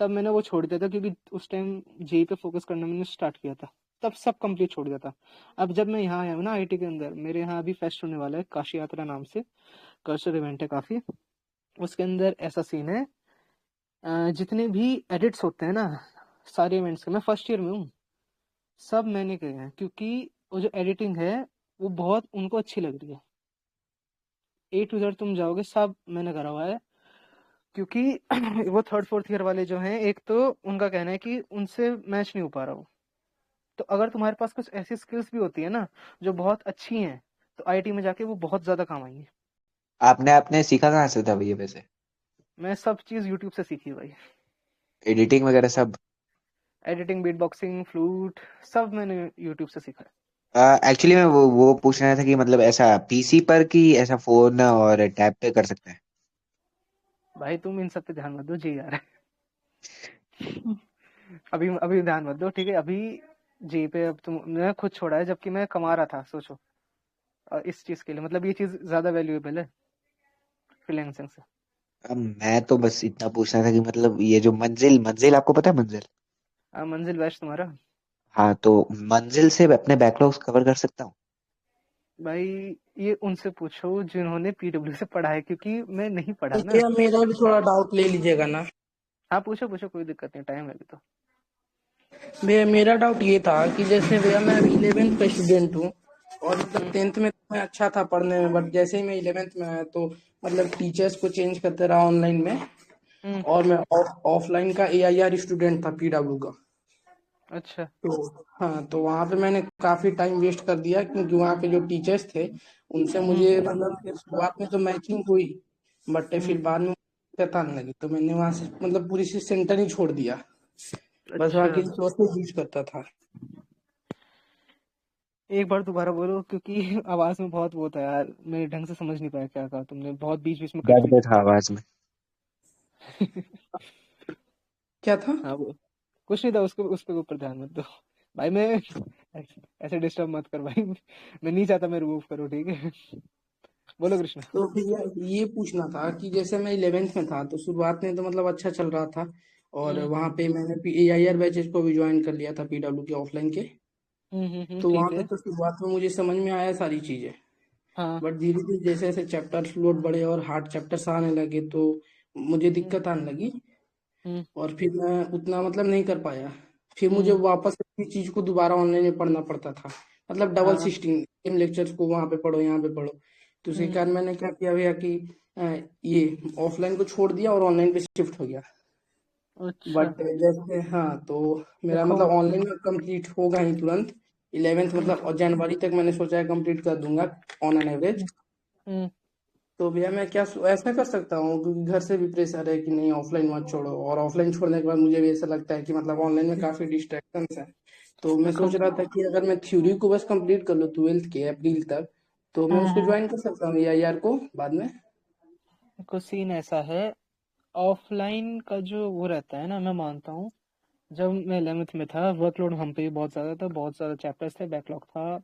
तब मैंने वो छोड़ दिया था, क्योंकि उस टाइम जेई पे फोकस करना मैंने स्टार्ट किया था। तब सब कंप्लीट छोड़ दिया था। अब जब मैं यहाँ आया हूँ ना आईटी के अंदर, मेरे यहाँ अभी फेस्ट होने वाला है, काशी यात्रा नाम से। कल्चरल इवेंट है काफी। उसके अंदर ऐसा सीन है, जितने भी एडिट्स होते हैं ना, सारे इवेंट्स के, मैं फर्स्ट ईयर में हूँ, सब मैंने किए हैं। क्योंकि वो जो एडिटिंग है, वो बहुत उनको अच्छी लग रही है। A to Z तुम जाओगे, सब मैंने करा हुआ है। क्योंकि वो थर्ड फोर्थ ईयर वाले जो हैं, एक तो उनका कहना है कि उनसे मैच नहीं हो पा रहा वो। तो अगर तुम्हारे पास कुछ ऐसी स्किल्स भी होती है ना जो बहुत अच्छी हैं, तो आईटी में जाके वो बहुत ज्यादा काम आएंगी। आपने आपने सीखा कहाँ से था भैया वैसे? मैं सब चीज यूट्यूब से सीखी भाई। एडिटिंग वगैरह सब? एडिटिंग, बीट बॉक्सिंग, फ्लूट, सब मैंने यूट्यूब से सीखा है। एक्चुअली मैं वो पूछ रहा था कि मतलब ऐसा पीसी पर कि ऐसा फोन और टैब पे कर सकते हैं? भाई तुम इन सब पे ध्यान मत दो जी यार। अभी अभी ध्यान मत दो, ठीक है? अभी जी पे अब तुमने खुद छोड़ा है, जबकि मैं कमा रहा था, सोचो। इस चीज के लिए मतलब ये चीज ज्यादा वैल्यूएबल है फ्रीलांसिंग से। अब मैं तो बस इतना पूछना था कि मतलब ये जो मंजिल मंजिल आपको पता है मंजिल? मंजिल बैच तुम्हारा? हाँ, तो मंजिल से अपने बैकलॉग्स कवर कर सकता हूँ? भाई ये उनसे पूछो जिन्होंने पीडब्ल्यू से पढ़ा है, क्योंकि मैं नहीं पढ़ा ना। भैया मेरा भी थोड़ा डाउट ले लीजिएगा ना। हाँ पूछो पूछो, कोई दिक्कत नहीं, टाइम है अभी तो। भैया मेरा डाउट ये था कि जैसे भैया मैं अभी 11th का स्टूडेंट हूँ, और मतलब 10th में तो मैं अच्छा था पढ़ने में, बट जैसे ही मैं 11th में आया तो मतलब टीचर्स को चेंज करते रहा ऑनलाइन में, हम्म। और मैं ऑफलाइन का एआईआर स्टूडेंट था पीडब्ल्यू का। अच्छा। तो हाँ, तो वहाँ पे मैंने काफी टाइम वेस्ट कर दिया, क्योंकि वहाँ पे जो टीचर्स थे उनसे मुझे मतलब फिर शुरुआत में तो मैचिंग हुई, बट फिर बाद में दिक्कत आने लगी, तो मैंने वहाँ से मतलब पूरी से सेंटर ही छोड़ दिया। बस वहाँ अच्छा, की रिसोर्सेज यूज करता था। एक बार दोबारा बोलो, क्योंकि आवाज में बहुत वो था यार, मैं ढंग से समझ नहीं पाया क्या कहा तुमने, बहुत बीच बीच में कट दर्द हुई थी। था आवाज में। क्या था? हाँ वो कुछ नहीं था, उसको उसके ऊपर ध्यान मत दो भाई। मैं ऐसे डिस्टर्ब मत कर भाई, मैं नहीं चाहता मैं रिमूव करूँ, ठीक है? बोलो कृष्णा। तो भैया ये पूछना था कि जैसे मैं 11th में था तो शुरुआत में तो मतलब अच्छा चल रहा था, और वहाँ पे मैंने एआईआर बैचेस को भी ज्वाइन कर लिया था पीडब्ल्यू के ऑफलाइन के। तो वहाँ ठीक पे है। तो शुरुआत में मुझे समझ में आया सारी चीजें, हाँ। बट धीरे धीरे जैसे जैसे चैप्टर्स लोड बढ़े और हार्ड चैप्टर्स आने लगे तो मुझे हम्म दिक्कत आने लगी, हम्म और फिर मैं उतना मतलब नहीं कर पाया। फिर मुझे हम्म, वापस इस चीज को दोबारा ऑनलाइन में पढ़ना पड़ता था, मतलब डबल हाँ। सिस्टिंग, सेम लेक्चर्स को वहां पे पढ़ो यहाँ पे पढ़ो। तो उसके कारण मैंने क्या किया भैया कि ये ऑफलाइन को छोड़ दिया और ऑनलाइन पे शिफ्ट हो गया। अच्छा। बट जैसे हाँ, तो मेरा देखो। मतलब ऑनलाइन में कंप्लीट होगा ही तुरंत। 11th हम्म मतलब और जनवरी तक मैंने सोचा है कंप्लीट कर दूंगा ऑन एन एवरेज। हम्म हम्म, तो भैया मैं क्या ऐसा कर सकता हूँ, क्योंकि घर से भी प्रेशर है कि नहीं ऑफलाइन मत छोड़ो, और ऑफलाइन छोड़ने के बाद मुझे भी ऐसा लगता है कि मतलब ऑनलाइन में काफी डिस्ट्रैक्शंस है। तो मैं देखो। सोच रहा था कि अगर मैं थ्योरी को बस कंप्लीट कर लूँ 12th के अप्रैल तक, तो मैं उसको हम्म, ज्वाइन कर सकता हूँ एआईआर को बाद में। देखो सीन ऐसा है, ऑफलाइन का जो वो रहता है ना, मैं मानता हूँ। जब मैं 11th में था, वर्कलोड हम पे भी बहुत ज़्यादा था, बहुत ज़्यादा चैप्टर्स थे, बैकलॉग था।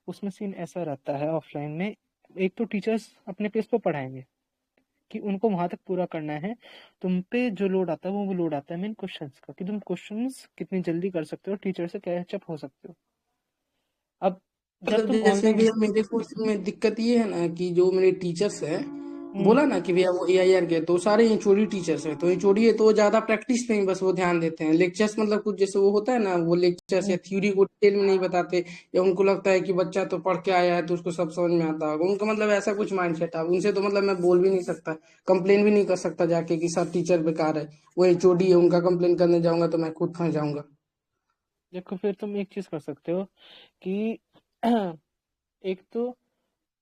उसमें सीन ऐसा रहता है ऑफलाइन में, एक तो टीचर्स अपने पेस पर पढ़ाएंगे कि उनको वहां तक पूरा करना है। तुम पे जो लोड आता है वो लोड आता है मेन क्वेश्चंस का, कि तुम क्वेश्चंस कितनी जल्दी कर सकते हो, टीचर से कैचअप हो सकते हो। अब जब मतलब तुम जैसे ऑनलाइन। भैया मेरे कोर्स में दिक्कत ये है ना कि जो मेरे टीचर्स हैं, बोला ना कि भैया वो एआईआर के तो सारे एचओडी टीचर्स हैं, तो एचओडी है तो वो ज्यादा प्रैक्टिस पे ही बस वो ध्यान देते हैं। लेक्चर्स मतलब कुछ जैसे वो होता है ना, वो लेक्चर्स या थ्योरी को डिटेल में नहीं बताते, या उनको लगता है कि बच्चा तो पढ़ के आया है तो उसको सब समझ में आता होगा, उनका मतलब ऐसा कुछ माइंडसेट है। उनसे तो मतलब मैं बोल भी नहीं सकता, कंप्लेन भी नहीं कर सकता जाके कि सर टीचर बेकार है, वो एचओडी है, उनका कंप्लेन करने जाऊंगा तो मैं खुद फंस जाऊंगा। देखो फिर तुम एक चीज कर सकते हो कि एक तो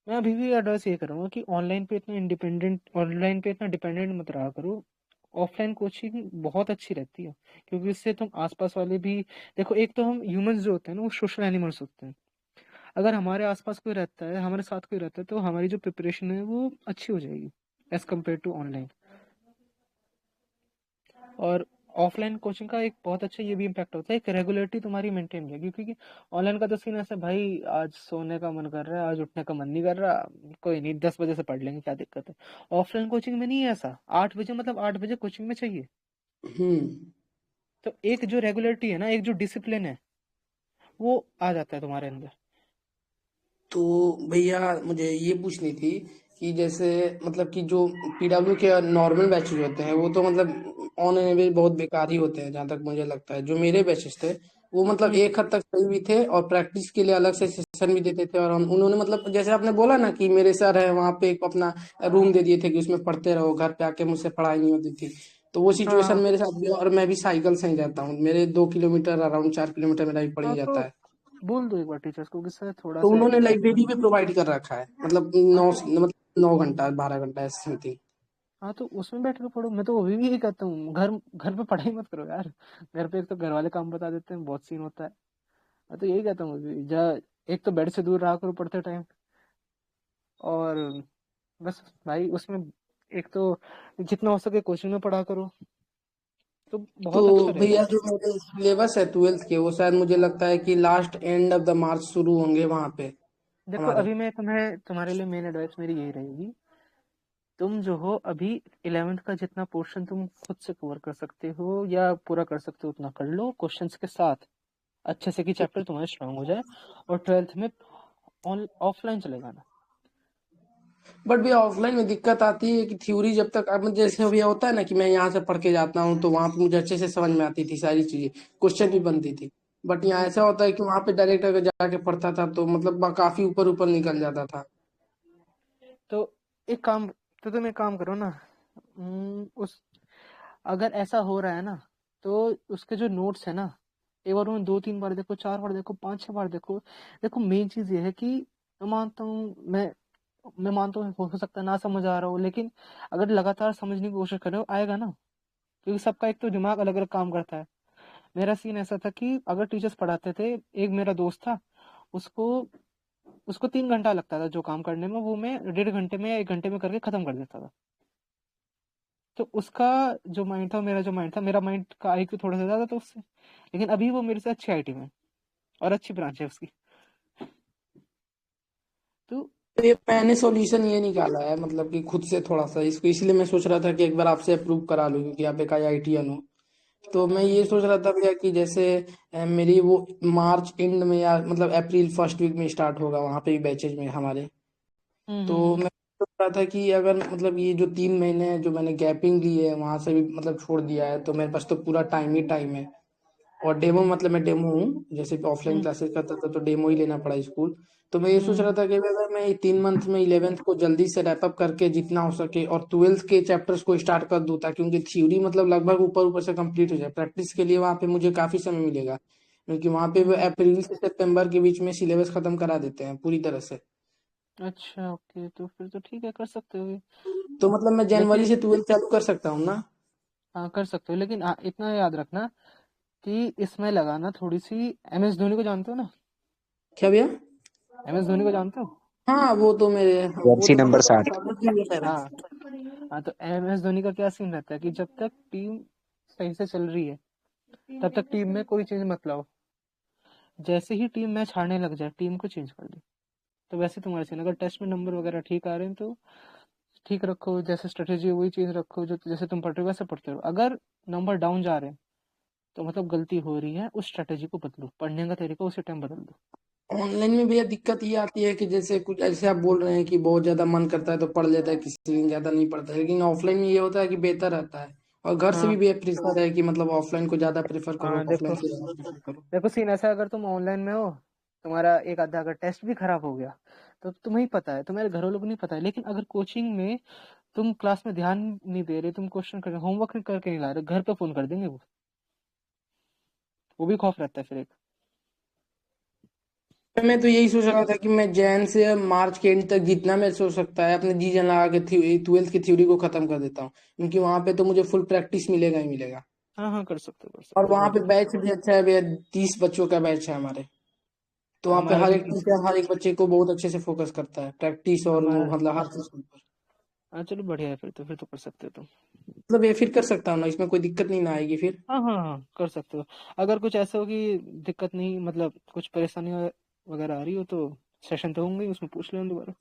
मैं अभी भी एडवाइस ये करूंगा कि ऑनलाइन पे इतना डिपेंडेंट मत रहा करो। ऑफलाइन कोचिंग बहुत अच्छी रहती है, क्योंकि इससे तुम आसपास वाले भी। देखो एक तो हम ह्यूमंस जो होते हैं ना, वो सोशल एनिमल्स होते हैं। अगर हमारे आसपास कोई रहता है, हमारे साथ कोई रहता है, तो हमारी जो प्रिपरेशन है वो अच्छी हो जाएगी एज कम्पेयर टू ऑनलाइन। और ऑफलाइन कोचिंग का एक बहुत अच्छा ये भी इम्पैक्ट होता है, एक रेगुलरिटी तुम्हारी मेंटेन रहेगी, क्योंकि ऑनलाइन का तो सीन ऐसा है, भाई आज सोने का मन कर रहा है, आज उठने का मन नहीं कर रहा, कोई नहीं 10 बजे से पढ़ लेंगे, क्या दिक्कत है? ऑफलाइन कोचिंग में नहीं है ऐसा, 8 बजे मतलब 8 बजे कोचिंग में चाहिए। हम्म। तो एक जो रेगुलरिटी है ना, एक जो डिसिप्लिन है, वो आ जाता है तुम्हारे अंदर। तो भैया मुझे ये पूछनी थी कि जैसे मतलब कि जो पीडब्ल्यू के नॉर्मल बैचेज होते हैं वो तो मतलब ऑन एन एवरेज बहुत बेकार ही होते हैं, जहाँ तक मुझे लगता है। जो मेरे बैचेस थे वो मतलब एक हद तक सही भी थे, और प्रैक्टिस के लिए अलग से सेशन भी देते थे। और उन्होंने मतलब जैसे आपने बोला ना कि मेरे सर है वहाँ पे एक अपना रूम दे दिए थे कि उसमें पढ़ते रहो, घर पे आके मुझसे पढ़ाई नहीं होती थी। तो वो सिचुएशन हाँ मेरे साथ भी है, और मैं भी साइकिल से ही जाता हूँ, मेरे 2 किलोमीटर अराउंड 4 किलोमीटर मेरा भी पड़ हाँ, ही जाता तो है। बोल दो एक बार टीचर्स को कि सर थोड़ा तो सा उन्होंने एक्स्ट्रा। लाइब्रेरी भी प्रोवाइड कर रखा है, मतलब हाँ नौ तो 9 घंटा 12 घंटा ऐसे समथिंग। हाँ तो उसमें बैठ के पढ़ो। मैं तो अभी भी यही कहता हूँ, घर घर पे पढ़ाई मत करो यार। घर पे एक तो घर वाले काम बता देते हैं, बहुत सीन होता है। मैं तो यही कहता हूँ अभी, जा एक तो बेड से दूर रहा करो पढ़ते टाइम। और बस भाई उसमें एक तो जितना हो सके कोचिंग में पढ़ा करो, तो तो बहुत अच्छा रहेगा। भैया जो मेरे सिलेबस है 12th के, वो शायद मुझे लगता है कि लास्ट एंड ऑफ द मार्च शुरू होंगे वहां पे देखो हमारे। अभी मैं तुम्हारे लिए मेन एडवाइस मेरी यही रहेगी। तुम जो हो अभी 11th का जितना पोर्शन तुम खुद से कवर कर सकते हो या पूरा कर सकते हो उतना कर लो क्वेश्चंस के साथ, अच्छे से कि चैप्टर तुम्हारे स्ट्रांग हो जाए। और 12th में ऑफलाइन चलेगा ना। बट भैया ऑफलाइन में दिक्कत आती है कि थ्योरी जब तक अब जैसे भैया होता है ना कि मैं यहाँ से पढ़ के जाता हूँ तो वहां पे मुझे अच्छे से समझ में आती थी सारी चीजें, क्वेश्चन भी हम्म, बनती थी। बट यहाँ हम्म। ऐसा होता है कि वहां पे डायरेक्ट अगर जाके पढ़ता था तो मतलब काफी ऊपर ऊपर निकल जाता था। तो एक काम तो तुम एक काम करो ना। उस अगर ऐसा हो रहा है ना, तो उसके जो नोट्स है ना, एक बार उन्हें 2-3 बार देखो, 4 बार देखो, 5-6 बार देखो। देखो मेन चीज ये है कि मैं मानता हूँ हो सकता है ना समझ आ रहा हो, लेकिन अगर लगातार समझने की कोशिश कर रहे हो आएगा ना। क्योंकि सबका एक तो दिमाग अलग अलग काम करता है। मेरा सीन ऐसा था कि अगर टीचर्स पढ़ाते थे, एक मेरा दोस्त था, उसको उसको 3 घंटा लगता था जो काम करने में, वो मैं 1.5 घंटे में या 1 घंटे में करके खत्म कर देता था। तो उसका जो माइंड था, मेरा जो माइंड था, मेरा माइंड का आईक्यू थोड़ा सा ज्यादा था उससे। लेकिन अभी वो मेरे से अच्छी आईटी में है, और अच्छी ब्रांच है उसकी। तो तो ये मैंने सॉल्यूशन ये निकाला है मतलब कि खुद से थोड़ा सा इसको, इसलिए मैं सोच रहा था कि एक बार आपसे अप्रूव करा लूं क्योंकि आप एक IITian हो। तो मैं ये सोच रहा था भैया कि जैसे मेरी वो मार्च एंड में या मतलब अप्रैल फर्स्ट वीक में स्टार्ट होगा वहां पे भी बैचेज में हमारे। तो हम्म। मैं सोच रहा था कि अगर मतलब ये जो 3 महीने हैं जो मैंने गैपिंग ली है वहां से भी मतलब छोड़ दिया है, तो मेरे पास तो पूरा टाइम ही टाइम है। और डेमो मतलब मैं डेमो हूँ, जैसे ऑफलाइन हम्म। क्लासेस करता था तो डेमो ही लेना पड़ा स्कूल। तो मैं ये सोच रहा हम्म। था कि अगर मैं 3 मंथ में 11th को जल्दी से रैप अप करके जितना हो सके और 12th के चैप्टर्स को स्टार्ट कर दूं, ताकि उनकी थ्योरी मतलब लगभग ऊपर ऊपर से कंप्लीट हो जाए, प्रैक्टिस के लिए वहां पे मुझे काफी समय मिलेगा क्योंकि वहां पे वो हम्म। अप्रैल से सितंबर के बीच में सिलेबस खत्म करा देते हैं पूरी तरह से। अच्छा ओके, तो फिर तो ठीक है, कर सकते हो ये। तो मतलब मैं जनवरी लेकिन से 12th चालू कर सकता हूँ ना? हाँ कर सकते हो, लेकिन इतना याद रखना कि इसमें लगाना थोड़ी सी। MS धोनी को जानते हो ना? क्या भैया? MS धोनी को जानते हो? हाँ वो जर्सी तो नंबर मतलब मेरा 60। फेवरेट क्रिकेटर है। हाँ हाँ, तो MS धोनी का क्या सीन रहता है कि जब तक टीम सही से चल रही है, तब तक टीम में कोई चेंज मत लाओ। जैसे ही टीम मैच हारने लग जाए, टीम को चेंज कर दो। तो वैसे तुम्हारे सीन, अगर टेस्ट में नंबर वगैरह ठीक आ रहे हैं तो ठीक रखो, जैसे स्ट्रेटेजी वही चीज रखो जो जैसे तुम पढ़ते हो वैसे पढ़ते रहो। अगर नंबर डाउन जा रहे हैं तो मतलब गलती हो रही है, उस स्ट्रेटेजी को बदलो, पढ़ने का तरीका उसी टाइम बदल दो। ऑनलाइन में भैया दिक्कत ये आती है कि जैसे कुछ ऐसे आप बोल रहे हैं कि बहुत ज्यादा मन करता है तो पढ़ लेता है, किसी दिन ज्यादा नहीं पढ़ता है, लेकिन ऑफलाइन में ये होता है कि बेहतर रहता है। और घर से हाँ भी प्रेफर है कि मतलब ऑफलाइन को ज्यादा प्रेफर करो, हाँ, देखो ऑफलाइन से ज्यादा प्रेफर करो। देखो सीन ऐसा है, अगर तुम ऑनलाइन में हो, तुम्हारा एक आधा अगर टेस्ट भी खराब हो गया तो तुम्हें ही पता है, तुम्हारे घर वालों को नहीं पता है। लेकिन अगर कोचिंग में तुम क्लास में ध्यान नहीं दे रहे, तुम क्वेश्चन कर होमवर्क करके नहीं ला रहे, घर पे फोन कर देंगे वो भी खौफ रहता है फिर एक। मैं तो यही सोच रहा था कि मैं जैन से मार्च के एंड तक जितना मैं सोच सकता है अपने जी जान लगा के 12th की थ्योरी को खत्म कर देता हूँ, क्योंकि वहां पे तो मुझे फुल प्रैक्टिस मिलेगा ही मिलेगा। हाँ हाँ, कर सकते हो कर और सकते हो, वहां बहुत पे अच्छा। बैच भी अच्छा है भैया, 30 बच्चों का बैच है हमारे। तो वहाँ पे हमारा हर भी एक टीचर हर एक बच्चे को बहुत अच्छे से फोकस करता है, प्रैक्टिस और वो हमारा मतलब हर चीज के ऊपर। हाँ चलो बढ़िया है, फिर तो कर सकते हो तुम। मतलब ये फिर कर सकता हूँ ना, इसमें कोई दिक्कत नहीं ना आएगी फिर? हाँ हाँ हाँ, कर सकते हो। अगर कुछ ऐसा हो कि दिक्कत नहीं, मतलब कुछ परेशानी वगैरह आ रही हो तो सेशन तो होंगे ही, उसमें पूछ लेना दोबारा।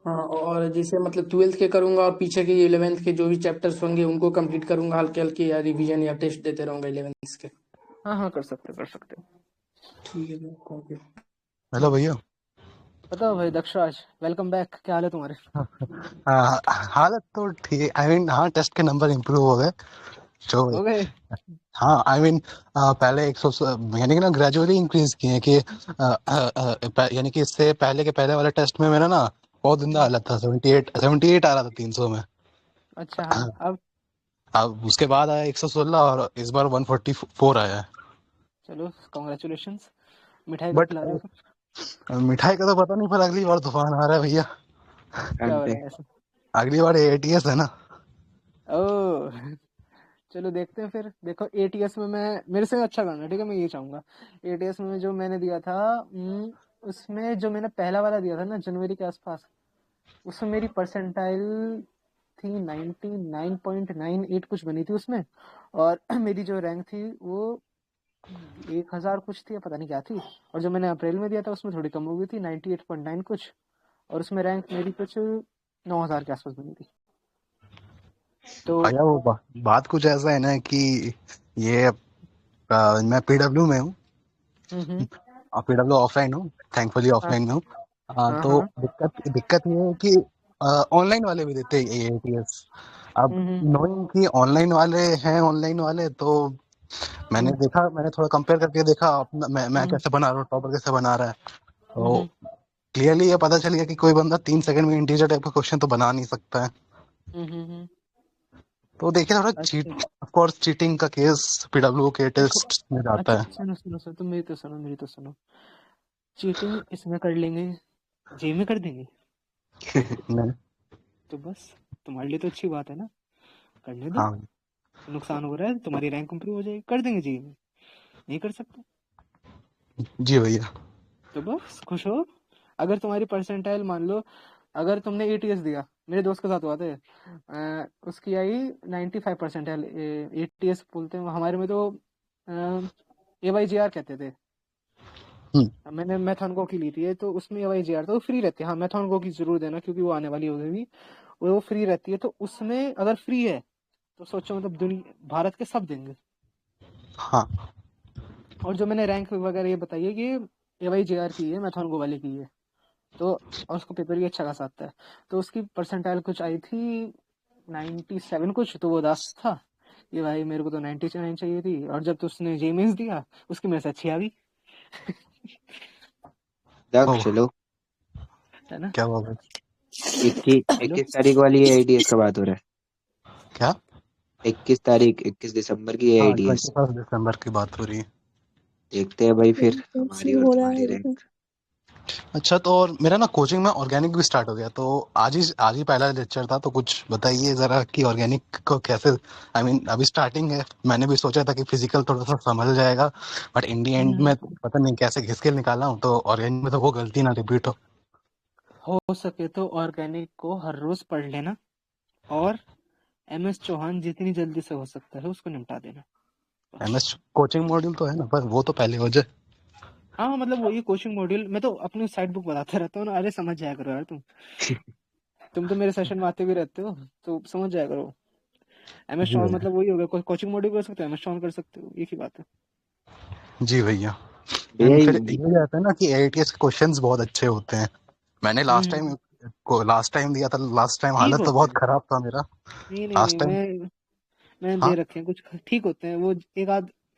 हाँ, और जैसे मतलब 12th के करूंगा और पीछे के 11th के जो भी चैप्टर्स होंगे उनको कंप्लीट करूंगा हल्के हल्के, या रिवीजन या टेस्ट देते रहूंगा 11th के। हाँ हाँ, कर सकते हो कर सकते हो। ठीक है भैया, ओके। हेलो भैया। बताओ भाई दक्षराज, वेलकम बैक, क्या हाल है तुम्हारे? हालत तो ठीक, आई मीन हाँ टेस्ट के नंबर इम्प्रूव हो गए, जो हो गए? हाँ आई मीन पहले 100 यानी कि ना ग्रेजुअली इंक्रीज किए कि यानी कि इससे पहले के पहले वाले टेस्ट में मेरा ना बहुत गंदा हालत था, 78 आ रहा था 300 में। अच्छा हाँ, अब अब उसके बाद आया 116 और इस बार 144 आया है। चलो कॉन्ग्रेचुलेशंस। मिठाई कब बट खिला रहे हो? मिठाई का तो पता नहीं, पर अगली बार तूफान आ रहा है भैया। क्या हो रहा है ऐसा? अगली बार एटीएस है ना। ओह चलो देखते हैं फिर। देखो एटीएस में मैं, मेरे से अच्छा करना ठीक है, मैं ये चाहूंगा। एटीएस में जो मैंने दिया था, उसमें जो मैंने पहला वाला दिया था ना जनवरी के आसपास, उसमें मेरी परसेंटाइल थी 99.98 कुछ बनी थी उसमें। और मेरी जो रैंक थी वो 1000 कुछ थी, पता नहीं क्या थी। और जो मैंने अप्रैल में दिया था उसमें थोड़ी कम हो गई थी, 98.9 कुछ। और उसमें रैंक मेरी कुछ 9000 के आसपास बनी थी। तो भैया वो बात कुछ ऐसा है ना कि ये मैं पीडब्ल्यू में हूँ, हम्म, पीडब्ल्यू ऑफलाइन हूँ, थैंकफुली हाँ ऑफलाइन में हूँ। हाँ तो हाँ, दिक्कत ये है कि ऑनलाइन वाले भी देते हैं एटीएस। अब हम्म नोइंग कि ऑनलाइन वाले तो मैंने हम्म देखा, मैंने थोड़ा कंपेयर करके देखा अपना, मैं हम्म कैसे बना रहा हूँ, टॉपर कैसे बना रहा है। तो हम्म क्लियरली ये पता चल गया कि कोई बंदा 3 सेकंड में इंटीजर टाइप का क्वेश्चन तो बना नहीं सकता है। हम्म। तो देखिए थोड़ा अच्छा चीट, ऑफ कोर्स चीटिंग का केस पीडब्ल्यू के देखो, टेस्ट में जाता अच्छा है। सुनो सुनो सुनो, तुम मेरी तो सुनो। चीटिंग इसमें कर लेंगे, जे में कर देंगे, नहीं, तो बस तुम्हारे लिए तो अच्छी बात है ना, करने दो। हाँ नुकसान हो रहा है, तुम्हारी रैंक इंप्रूव हो जाएगी, कर देंगे जी में। नहीं कर सकते जी भैया। तो बस खुश हो। अगर तुम्हारी परसेंटाइल मान लो, अगर तुमने एटीएस दिया, मेरे दोस्त के साथ हुआ था, उसकी आई 95%। एटीएस बोलते हैं हमारे में, तो AYGR कहते थे। हम्म, अब मैंने मैथन गो की ली थी, तो उसमें AYGR तो फ्री रहती है। हाँ मैथन गो की जरूर देना, क्योंकि वो आने वाली होगी, वो फ्री रहती है। तो उसमें अगर फ्री है तो सोचो, मतलब दुनिया भारत के सब देंगे। हाँ और जो मैंने रैंक वगैरह ये बताई है कि AYGR की है, मैथन गो वाले की है। तो और उसको पेपर भी अच्छा खासा आता है। तो उसकी परसेंटाइल कुछ आई थी 97 कुछ, तो वो 10 था। ये भाई मेरे को तो 99 चाहिए थी, और जब तो उसने जे मेंस दिया उसकी मेरे से अच्छी आ गई। तब ओह चलो, है ना? क्या बात है। इक्कीस चलो 21 तारीख वाली है एटीएस का बात हो रहा क्या? है। 21 तारीख, 21 दिसंबर की है हाँ एटीएस। 21 दिसंबर की बात हो रही है। देखते हैं भाई फिर हमारी कैसे और हो रहा तुम्हारी है? रैंक। अच्छा, तो और मेरा ना कोचिंग में ऑर्गेनिक भी स्टार्ट हो गया, तो आज ही पहला लेक्चर था, तो कुछ बताइए जरा कि ऑर्गेनिक को कैसे। आई मीन अभी स्टार्टिंग है, मैंने भी सोचा था कि फिजिकल थोड़ा सा संभल जाएगा, बट इन दी एंड में पता नहीं कैसे घिस के निकाला हूँ, तो ऑर्गेनिक में तो वो गलती ना रिपीट हो। हो सके तो ऑर्गेनिक को हर रोज पढ़ लेना, और MS चौहान जितनी जल्दी से हो सकता है उसको निपटा देना, बस। एमएस कोचिंग मॉड्यूल तो है ना, पर वो तो पहले हो जाए। हाँ मतलब वही कोचिंग मॉड्यूल, मैं तो अपनी साइड बुक बताता रहता हूँ ना। अरे समझ जाया करो यार, तुम तो मेरे सेशन में आते भी रहते हो, तो समझ जाया करो। MS जी चौहान भैया। मतलब वही हो गया, कोचिंग मॉड्यूल कर सकते हो, MS चौहान कर सकते हो, एक ही बात है। जी भैया। भैया एंड फिर ये आता है ना कि एआईटीएस के क्वेश्चंस बहुत अच्छे होते हैं। मैंने हम्म, लास्ट टाइम दिया था, लास्ट टाइम ठीक हालत तो होते बहुत हैं। खराब था मेरा। नहीं नहीं नहीं, लास्ट टाइम। मैंने दे हाँ रखे हैं कुछ, ठीक होते हैं वो।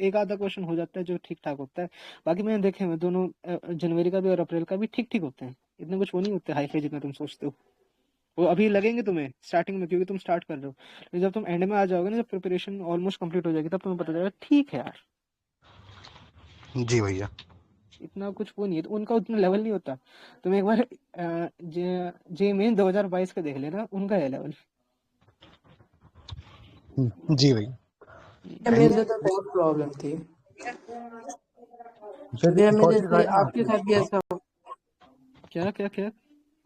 एक आधा क्वेश्चन हो जाता है जो ठीक ठाक होता है। बाकी मैंने देखे हैं दोनों, जनवरी का भी और अप्रैल का भी ठीक ठीक होते हैं। इतने कुछ वो नहीं होते हाई फाई जितना तुम सोचते हो। वो अभी लगेंगे तुम्हें स्टार्टिंग में, क्योंकि तुम स्टार्ट कर रहे हो। लेकिन जब तुम एंड में आ जाओगे ना, जब प्रिपरेशन ऑलमोस्ट कंप्लीट हो जाएगी, तब तुम्हें पता चलेगा ठीक है यार, जी भैया। इतना कुछ वो नहीं है। तो उनका उतना लेवल नहीं होता। तुम एक बार जे मेन 2022 का देख लेना, उनका है लेवल। जी भैया। एंड मेरे साथ तो बहुत प्रॉब्लम थी। फिर भैया एक और मेरे चीज से आई ना आपके कि साथ भी ऐसा क्या क्या क्या,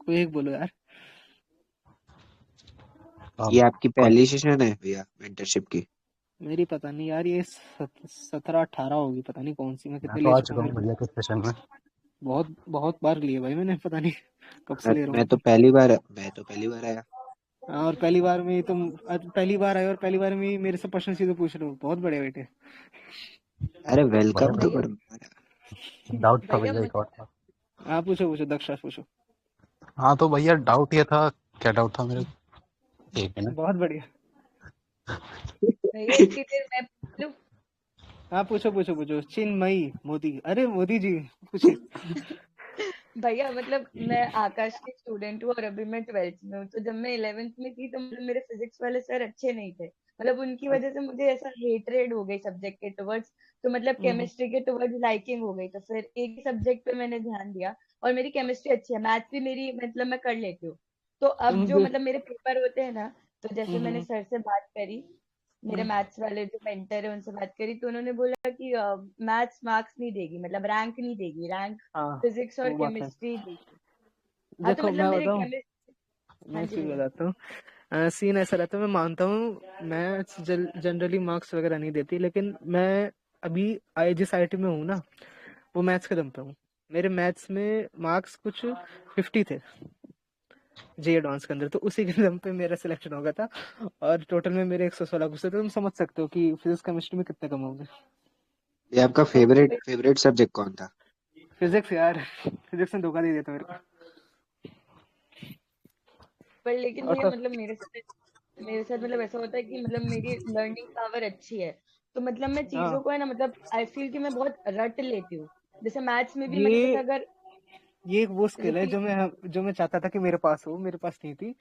कोई एक बोलो यार। ये आपकी कौन- पहली सेशन है भैया मेंटरशिप की? मेरी पता नहीं यार, ये 17-18 होगी, पता नहीं कौन सी। मैं मैं कितने तो ले आ चुका चुका हूँ हूँ मेरे को भैया के सेशन में। बहुत बहुत बार लिए भाई मैंने, पता नहीं कब से मैं ले रहा हूँ मैं मैं तो तो। पहली बार आया। हाँ, और पहली बार में ही तुम, पहली बार आए और पहली बार में ही मेरे से प्रश्न सीधे पूछ रहे हो, बहुत बड़े बेटे। अरे वेलकम तो भैया करो। डाउट था भैया, एक और था। हाँ पूछो पूछो, दक्षा पूछो। हाँ तो भैया डाउट ये था, क्या डाउट था मेरे को? एक मिनट। बहुत बढ़िया। भैया इतनी देर मैं पूछ लूं? हाँ पूछो पूछो पूछो। चिन्मयी मोदी, अरे मोदी जी पूछिए। भैया मतलब मैं आकाश की स्टूडेंट हूँ और अभी मैं 12th में हूँ। तो जब मैं 11th में थी तो मतलब मेरे फिजिक्स वाले सर अच्छे नहीं थे। मतलब उनकी वजह से मुझे ऐसा हेटरेड हो गई सब्जेक्ट के टुवर्ड्स। तो मतलब हम्म, केमिस्ट्री के टुवर्ड्स लाइकिंग हो गई। तो फिर एक ही सब्जेक्ट पे मैंने ध्यान दिया। और मेरी केमिस्ट्री अच्छी है, मैथ्स भी मेरी मतलब मैं कर लेती हूँ। तो अब जो हम्म, मतलब मेरे पेपर होते हैं ना, तो जैसे मैंने हम्म, सर से बात करी, मेरे हम्म, मैथ्स वाले जो मेंटर है उनसे बात करी, तो उन्होंने बोला कि मैथ्स मार्क्स नहीं देगी, मतलब रैंक नहीं देगी, रैंक हाँ फिजिक्स और वो बात है। केमिस्ट्री देगी। हाँ तो देखो मतलब मैं मेरे बताऊँ, केमिस्ट्री। मैं हाँ एक जी चीज भैया। बताता हूँ। सीन ऐसा रहता है, मैं मानता हूँ मैथ्स जनरली मार्क्स वगैरह नहीं देती, लेकिन मैं अभी जिस आईआईटी में हूँ ना, वो मैथ्स के दम पे हूँ। मेरे मैथ्स में मार्क्स कुछ 50 थे जे एडवांस के अंदर, तो उसी के दम पे मेरा सिलेक्शन हो गया था। और टोटल में मेरे 116 घुसे थे, तुम समझ सकते हो कि फिजिक्स केमिस्ट्री में कितने कम होंगे। ये आपका ओके फेवरेट भाई। फेवरेट सब्जेक्ट कौन था? फिजिक्स यार, फिजिक्स ने धोखा दे दिया था मेरे को। पर लेकिन और भैया तो मतलब मेरे साथ मतलब ऐसा होता है कि मतलब मेरी लर्निंग पावर अच्छी है। तो मतलब मैं चीजों हाँ, को है ना, मतलब आई फील कि मैं बहुत रट लेती हूँ। जैसे मैथ्स में भी मतलब जैसे ये अगर ये एक वो स्किल है रिपीट। जो मैं चाहता था कि मेरे पास हो, मेरे पास नहीं थी।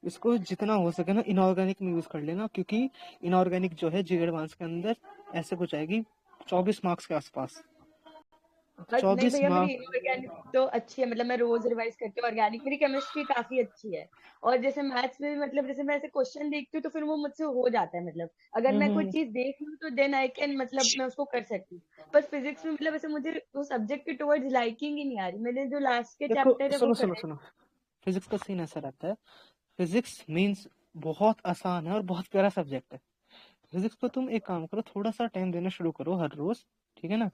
इसको जितना हो सके ना इनऑर्गेनिक में यूज कर लेना, क्योंकि इनऑर्गेनिक जो है जी एडवांस के अंदर ऐसे कुछ आएगी 24 मार्क्स के आसपास। बट नहीं 24 भैया, मेरी मार्क्स। इनऑर्गेनिक तो अच्छी है, मतलब मैं रोज रिवाइज करती हूँ। ऑर्गेनिक मेरी केमिस्ट्री काफी अच्छी है। और जैसे मैथ्स में भी मतलब जैसे मैं ऐसे क्वेश्चन देखती हूँ तो फिर वो मुझसे हो जाता है। मतलब अगर मैं कोई चीज देख लूँ तो देन आई कैन, मतलब मैं उसको कर सकती हूँ। पर फिजिक्स में मतलब ऐसे मुझे वो सब्जेक्ट के टुवर्ड्स लाइकिंग ही नहीं आ रही। मैंने जो लास्ट के देखो चैप्टर है वो सुनो सुनो करे। सुनो, फिजिक्स का सीन ऐसा रहता है, फिजिक्स मींस बहुत आसान है और बहुत प्यारा सब्जेक्ट है। फिजिक्स को तुम एक काम करो, थोड़ा सा टाइम देना शुरू करो हर रोज, ठीक है ना।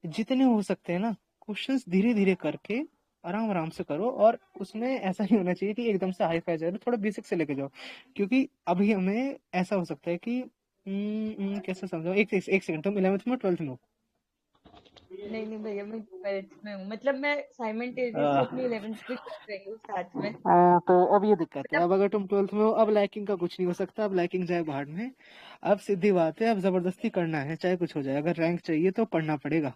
जितने हो सकते हैं ना क्वेश्चंस धीरे धीरे करके आराम आराम से करो। और उसमें ऐसा नहीं होना चाहिए कि एकदम से हाई फाई जाए, थोड़ा बेसिक से लेके जाओ। क्योंकि अभी हमें ऐसा हो सकता है कि कैसे समझाओ, एक सेकंड, तुम 11th में 12th में हो? नहीं नहीं भैया, मैं 12th में हूँ। मतलब मैं साइमल्टेनियसली आह, अपनी 11th भी कर रही हूँ साथ में। तो अब ये दिक्कत है, मतलब अब अगर तुम 12th में हो, अब लाइकिंग का कुछ नहीं हो सकता, अब लाइकिंग जाए बाहर में। अब सीधी बात है, अब जबरदस्ती करना है चाहे कुछ हो जाए, अगर रैंक चाहिए तो पढ़ना पड़ेगा।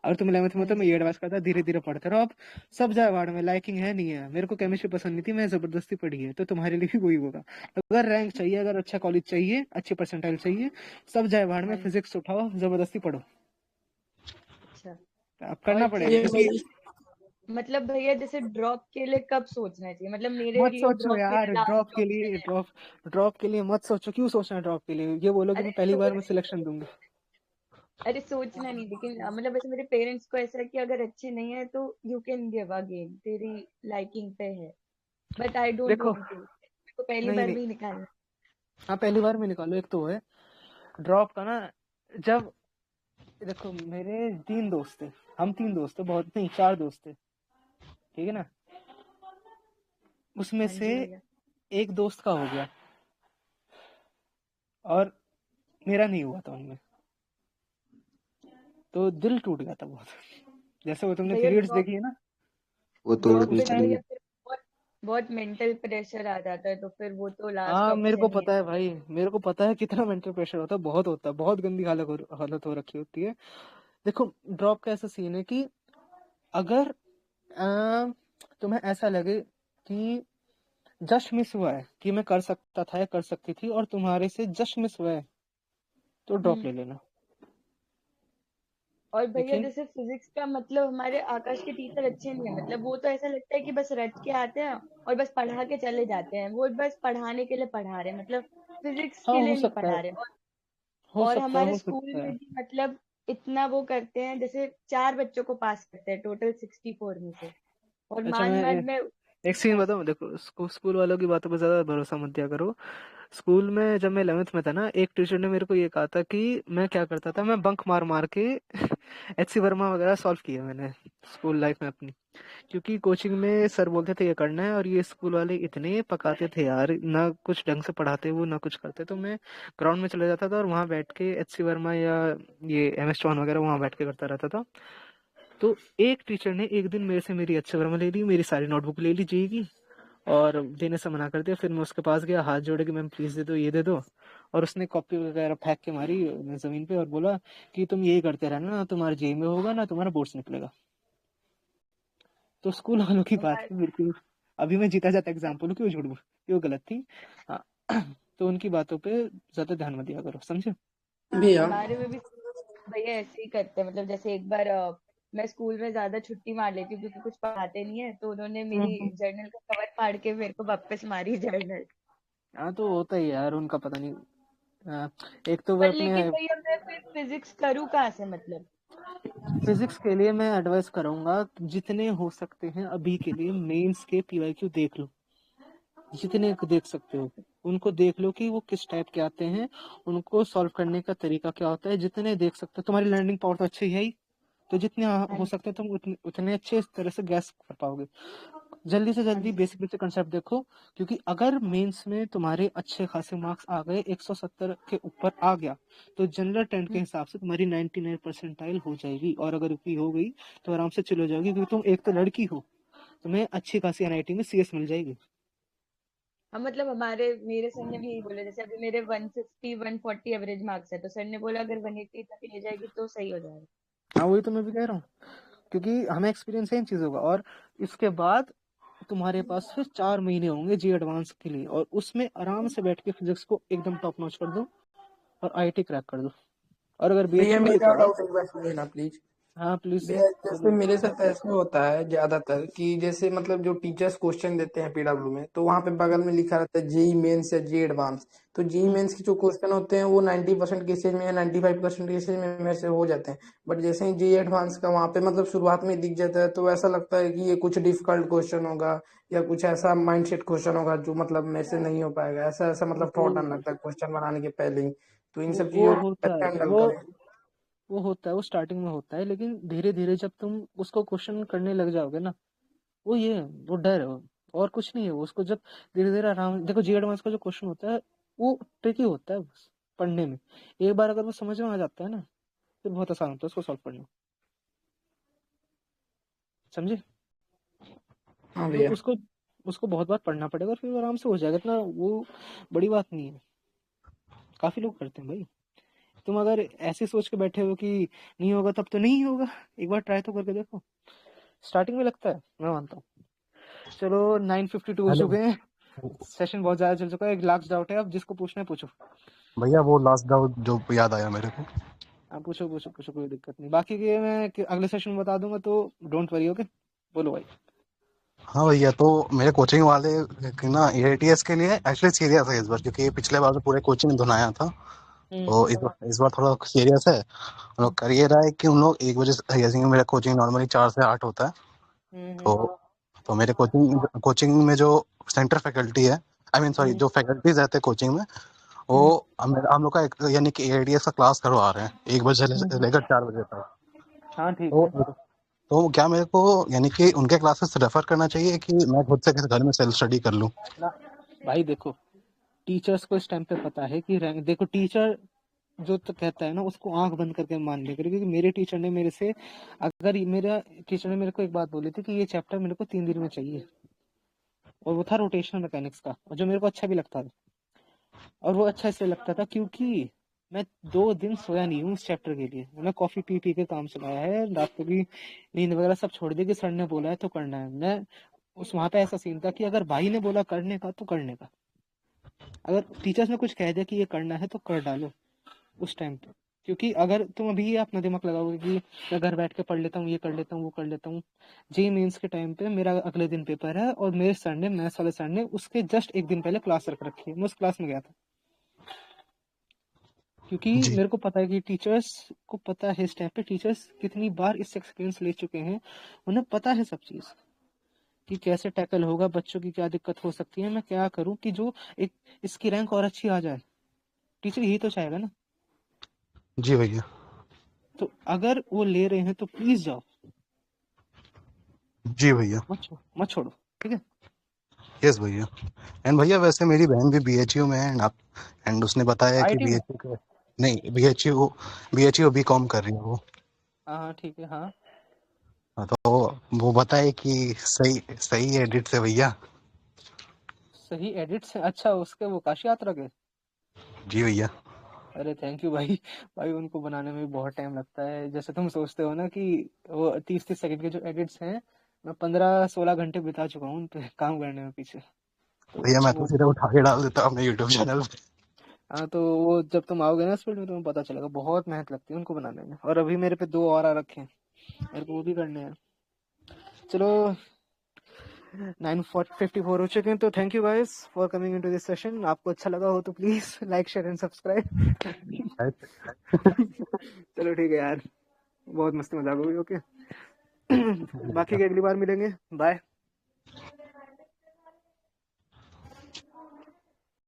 और तुम 11th में हो हाँ तो मैं जी। ये एडवाइस करता, धीरे धीरे पढ़ते रहो। अब सब जाए बाहर में, लाइकिंग है नहीं है, मेरे को केमिस्ट्री पसंद नहीं थी, मैं जबरदस्ती पढ़ी है, तो तुम्हारे लिए भी वही होगा। अगर रैंक चाहिए, अगर अच्छा कॉलेज चाहिए, अच्छी परसेंटाइल चाहिए, सब जाए बाहर में, हाँ जी। फिजिक्स उठाओ, जबरदस्ती पढ़ो। अच्छा। अब और करना पड़ेगा, ये क्योंकि भाई मतलब भैया जैसे ड्रॉप के लिए कब सोचना चाहिए? मतलब मेरे मत लिए सोचो ड्रॉप के यार, लिए लास्ट ड्रॉप के लिए ऑप्शन है। ड्रॉप के लिए मत सोचो। क्यों सोचना है ड्रॉप के लिए? ये बोलो कि अरे मैं पहली बार में सोच सिलेक्शन दूंगा। अरे सोचना नहीं, लेकिन मतलब वैसे मेरे पेरेंट्स को ऐसा है कि अगर अच्छे नहीं है तो यू कैन गिव अगेन, तेरी लाइकिंग पे है। बट आई डोंट देखो, वांट टू, मेरे को पहली नहीं बार नहीं, में ही निकालना। हाँ पहली बार में निकालो, एक तो है ड्रॉप का ना। जब देखो, मेरे 3 दोस्त थे, हम 3 दोस्त थे, बहुत नहीं 4 दोस्त थे, ठीक है ना। उसमें हाँ से जी भैया। एक दोस्त का हो गया और मेरा नहीं हुआ था उनमें, तो दिल टूट गया था बहुत। जैसे वो तुमने भैया पीरियड्स ड्रॉप देखी है ना, वो तोड़ ड्रॉप के पे तो चली। भैया फिर बहुत बहुत मेंटल प्रेशर आ जाता है, तो फिर वो तो लास्ट हाँ मेरे को ऑप्शन ही है। पता है भाई, मेरे को पता है कितना मेंटल प्रेशर होता है, बहुत होता है, बहुत गंदी हालत हो रखी होती है। देखो, ड्रॉप का ऐसा सीन है कि अगर तुम्हें ऐसा लगे कि जस्ट मिस हुआ है, कि मैं कर सकता था या कर सकती थी, और तुम्हारे से जस्ट मिस हुआ है, तो ड्रॉप हम्म। ले लेना। और भैया लेकिन जैसे फिजिक्स का मतलब हमारे आकाश के टीचर अच्छे नहीं है। मतलब वो तो ऐसा लगता है कि बस रट के आते हैं और बस पढ़ा के चले जाते हैं। वो बस पढ़ाने के लिए पढ़ा रहे हैं, मतलब फिजिक्स हाँ के हो लिए नहीं सकता पढ़ा है, रहे। हो और सकता है, हमारे हो स्कूल सकता में है। भी मतलब इतना वो करते हैं, जैसे 4 बच्चों को पास करते हैं टोटल 64 में से। और अच्छा, मान मैं मान मैं। एक सीन हाँ बताऊं, देखो स्कूल वालों की बातों पर ज्यादा भरोसा मत दिया करो। स्कूल में जब मैं 11th में था ना, एक टीचर ने मेरे को ये कहा था कि मैं क्या करता था, मैं बंक मार मार के एचसी वर्मा वगैरह सॉल्व किया मैंने स्कूल लाइफ में अपनी। क्योंकि कोचिंग में सर बोलते थे ये करना है, और ये स्कूल वाले इतने पकाते थे यार, ना कुछ ढंग से पढ़ाते वो ना कुछ करते, तो मैं ग्राउंड में चले जाता था और वहां बैठ के एचसी वर्मा या ये एमएस चौहान वगैरह वहां बैठ के करता रहता था। तो एक टीचर ने एक दिन मेरे से मेरी एचसी वर्मा ले ली, मेरी सारी नोटबुक ले ली जी की, और देने से मना कर दिया। फिर मैं उसके पास गया, हाथ जोड़े कि मैम प्लीज दे दो, ये दे दो। और उसने कॉपी वगैरह फेंक के मारी जमीन पे और बोला कि तुम यही करते रहना, ना तुम्हारा जेई में होगा ना तुम्हारा बोर्ड्स निकलेगा। तो स्कूल वालों की बात पे बिल्कुल, अभी मैं जीता जाता एग्जाम्पल हूँ कि वो झूठ बोल, कि वो गलत थी। हाँ, तो उनकी बातों पे ज्यादा ध्यान मत दिया करो, समझे? भैया हमारे में भी भैया ऐसे ही करते हैं। मतलब जैसे एक बार मैं स्कूल में ज्यादा छुट्टी मार लेती हूँ क्योंकि कुछ पढ़ाते नहीं है, तो उन्होंने मेरी हम्म। जर्नल का कवर फाड़ के मेरे को वापस मारी जर्नल। हाँ तो होता ही है यार, उनका पता नहीं। हाँ, एक तो वो पर अपने लेकिन भैया मैं फिर फिजिक्स करूँ कहाँ से मतलब? फिजिक्स के लिए मैं एडवाइस करूंगा जितने हो सकते हैं अभी के लिए मेंस के पीवाईक्यू देख लो, जितने देख सकते हो उनको देख लो कि वो किस टाइप के आते हैं, उनको सॉल्व करने का तरीका क्या होता है। जितने देख सकते हो, तुम्हारी लर्निंग पावर तो अच्छी है ही, तो जितने हाँ हो जी। सकते हैं तुम उतने अच्छे इस तरह से गैस कर पाओगे। जल्दी से हाँ जल्दी जी। बेसिक बेसिक कंसेप्ट देखो, क्योंकि अगर मेंस में तुम्हारे अच्छे खासे मार्क्स आ गए, 170 के ऊपर आ गया, तो जनरल टेंट के हिसाब से तुम्हारी 99 परसेंटाइल हो जाएगी। और अगर भी हो गई तो आराम से चलो जाओगी, क्योंकि तुम एक तो लड़की हो, तुम्हें अच्छी खासी एनआईटी में सीएस मिल जाएगी। हाँ मतलब मेरे सर ने भी यही बोला। जैसे अभी मेरे 150 140 एवरेज मार्क्स है, तो सर ने बोला अगर 180 तक ले जाएगी तो सही हो जाएगा। हाँ वही तो मैं भी कह रहा हूँ, क्योंकि हमें एक्सपीरियंस है इन चीजों का। और इसके बाद तुम्हारे पास फिर 4 महीने होंगे जी एडवांस के लिए, और उसमें आराम से बैठ के फिजिक्स को एकदम टॉप नॉच कर दो और आईआईटी क्रैक कर दो। और अगर भैया बीएचयू लिए मेरा तो और। डाउट एक बार सुनिए ना प्लीज। हाँ प्लीज भैया जैसे बोलो। मेरे साथ ऐसे होता है ज्यादातर कि जैसे मतलब जो टीचर्स क्वेश्चन देते हैं पीडब्ल्यू में, तो वहां पे बगल में लिखा रहता है जेई मेंस या जेई एडवांस। तो जेई हम्म, मेंस के जो क्वेश्चन होते हैं वो 90% केसेज में या 95% केसेज में मेरे से हो जाते हैं। बट जैसे ही जेई एडवांस का वहां पे मतलब शुरुआत में दिख जाता है, तो ऐसा लगता है कि ये कुछ डिफिकल्ट क्वेश्चन होगा या कुछ ऐसा माइंडसेट क्वेश्चन होगा जो मतलब मेरे से नहीं हो पाएगा। ऐसा ऐसा मतलब वो थॉट आने लगता है क्वेश्चन बनाने के पहले ही। तो इन वो सब वो चीजों को होता है, कैसे हैंडल वो करें? वो होता है, वो स्टार्टिंग में होता है, लेकिन धीरे धीरे जब तुम उसको क्वेश्चन करने लग जाओगे ना, वो ये है, वो डर है और कुछ नहीं है। वो उसको जब धीरे धीरे आराम, देखो जी एडवांस का जो क्वेश्चन होता है वो ट्रिकी होता है बस पढ़ने में। एक बार अगर वो समझ में आ जाता है ना, फिर बहुत आसान होता है उसको सॉल्व करना, समझे? हाँ तो भैया। उसको उसको बहुत बार पढ़ना पड़ेगा और फिर वो आराम से हो जाएगा, इतना वो बड़ी बात नहीं है। काफी लोग करते हैं भाई। तुम अगर ऐसे सोच के बैठे हो कि नहीं होगा तब तो नहीं होगा, एक बार ट्राई तो करके देखो। स्टार्टिंग में लगता है, मैं मानता हूँ। चलो 9:52 हो हेलो चुके हैं, सेशन बहुत ज्यादा चल चुका है। एक लास्ट डाउट है, अब जिसको पूछना है पूछो। भैया, वो लास्ट डाउट जो याद आया मेरे को। हाँ पूछो पूछो पूछो, कोई दिक्कत नहीं। बाकी के मैं अगले सेशन में बता दूंगा, तो डोंट वरी। ओके, बोलो भाई। हाँ भैया, तो मेरे कोचिंग वाले कि ना एआईटीएस के लिए एक्चुअली सीरियस है इस बार, क्योंकि पिछले बार तो पूरे कोचिंग धुनाया था। हम्म तो इस बार थोड़ा सीरियस है। उन लोग कर ये रहा है कि उन लोग 1 बजे से, जैसे कि मेरा कोचिंग नॉर्मली 4 से 8 होता है। हम्म तो मेरे कोचिंग में जो सेंटर फैकल्टी है, आई मीन सॉरी, हम्म जो फैकल्टीज रहते हैं कोचिंग में, वो हम्म हम लोग का यानी कि एआईटीएस का क्लास करवा रहे हैं 1 बजे से हम्म। लेकर 4 बजे तक। हाँ ठीक है। तो तो क्या मेरे को यानी कि उनके क्लासेस रेफर करना चाहिए कि मैं खुद से घर में सेल्फ स्टडी कर लूँ? ना भाई देखो, टीचर्स को इस टाइम पे पता है कि रैंक, देखो टीचर जो तो कहता है ना उसको आंख बंद करके मान ले करो। क्योंकि मेरे टीचर ने मेरे से, अगर मेरा टीचर ने मेरे को एक बात बोली थी कि ये चैप्टर मेरे को 3 दिन में चाहिए, और वो था रोटेशनल मैकेनिक्स का, और जो मेरे को अच्छा भी लगता था। और वो अच्छा इसलिए लगता था क्योंकि मैं 2 दिन सोया नहीं हूँ उस चैप्टर के लिए। मैं कॉफी पी पी के काम चलाया है, रात को भी नींद वगैरह सब छोड़ दी कि सर ने बोला है तो करना है। मैं उस वहां पे ऐसा सीन था कि अगर भाई ने बोला करने का तो करने का, अगर टीचर्स ने कुछ कह दिया कि ये करना है तो कर डालो उस टाइम पे। क्योंकि अगर तुम अभी अपना दिमाग लगाओगे कि मैं घर बैठ के पढ़ लेता हूँ, ये कर लेता हूँ, वो कर लेता हूँ, जेई मेंस के टाइम पे मेरा अगले दिन पेपर है, और मेरे सर ने, मैथ्स वाले सर ने उसके जस्ट एक दिन पहले क्लास रख रखी है, मैं उस क्लास में गया था। क्योंकि जी मेरे को पता है कि टीचर्स को पता है इस टाइम पे, टीचर्स कितनी बार इस एक्सपीरियंस ले चुके हैं, उन्हें पता है सब चीज कि कैसे टैकल होगा, बच्चों की क्या दिक्कत हो सकती है, मैं क्या करूं कि जो एक इसकी रैंक और अच्छी आ जाए। टीचर यही तो चाहेगा ना। जी भैया। तो अगर वो ले रहे हैं तो प्लीज जाओ, जी भैया। मत छोड़ो, ठीक है? यस भैया। एंड भैया, वैसे मेरी बहन भी बीएचयू में है, एंड उसने बताया कि आईआईटी में। बीएचयू के, नहीं, बीएचयू बीकॉम कर रही है वो। हाँ हाँ ठीक है, हाँ। हाँ, तो वो बताए कि सही सही एडिट से भैया। सही एडिट्स हैं। अच्छा, उसके वो काशी यात्रा के। जी भैया। अरे थैंक यू भाई। भाई उनको बनाने में भी बहुत टाइम लगता है। जैसे तुम सोचते हो ना कि वो 30-30 सेकंड के जो एडिट्स हैं, मैं 15-16 घंटे बिता चुका हूँ उन पे काम करने में पीछे। तो भैया मैं तो वो सीधा उठा के डाल देता हूँ अपने यूट्यूब चैनल पे। हाँ, तो वो जब तुम आओगे ना इस फील्ड में तुम्हें पता चलेगा, बहुत मेहनत लगती है उनको बनाने में। और अभी मेरे पे 2 और आ रखे हैं, मेरे को वो भी करने हैं। चलो 9:54 हो चुके हैं, तो thank you guys for coming into this session. आपको अच्छा लगा हो तो please like share and subscribe. चलो ठीक है यार, बहुत मस्ती मजाक हो गई। ओके बाकी की अगली बार मिलेंगे, बाय।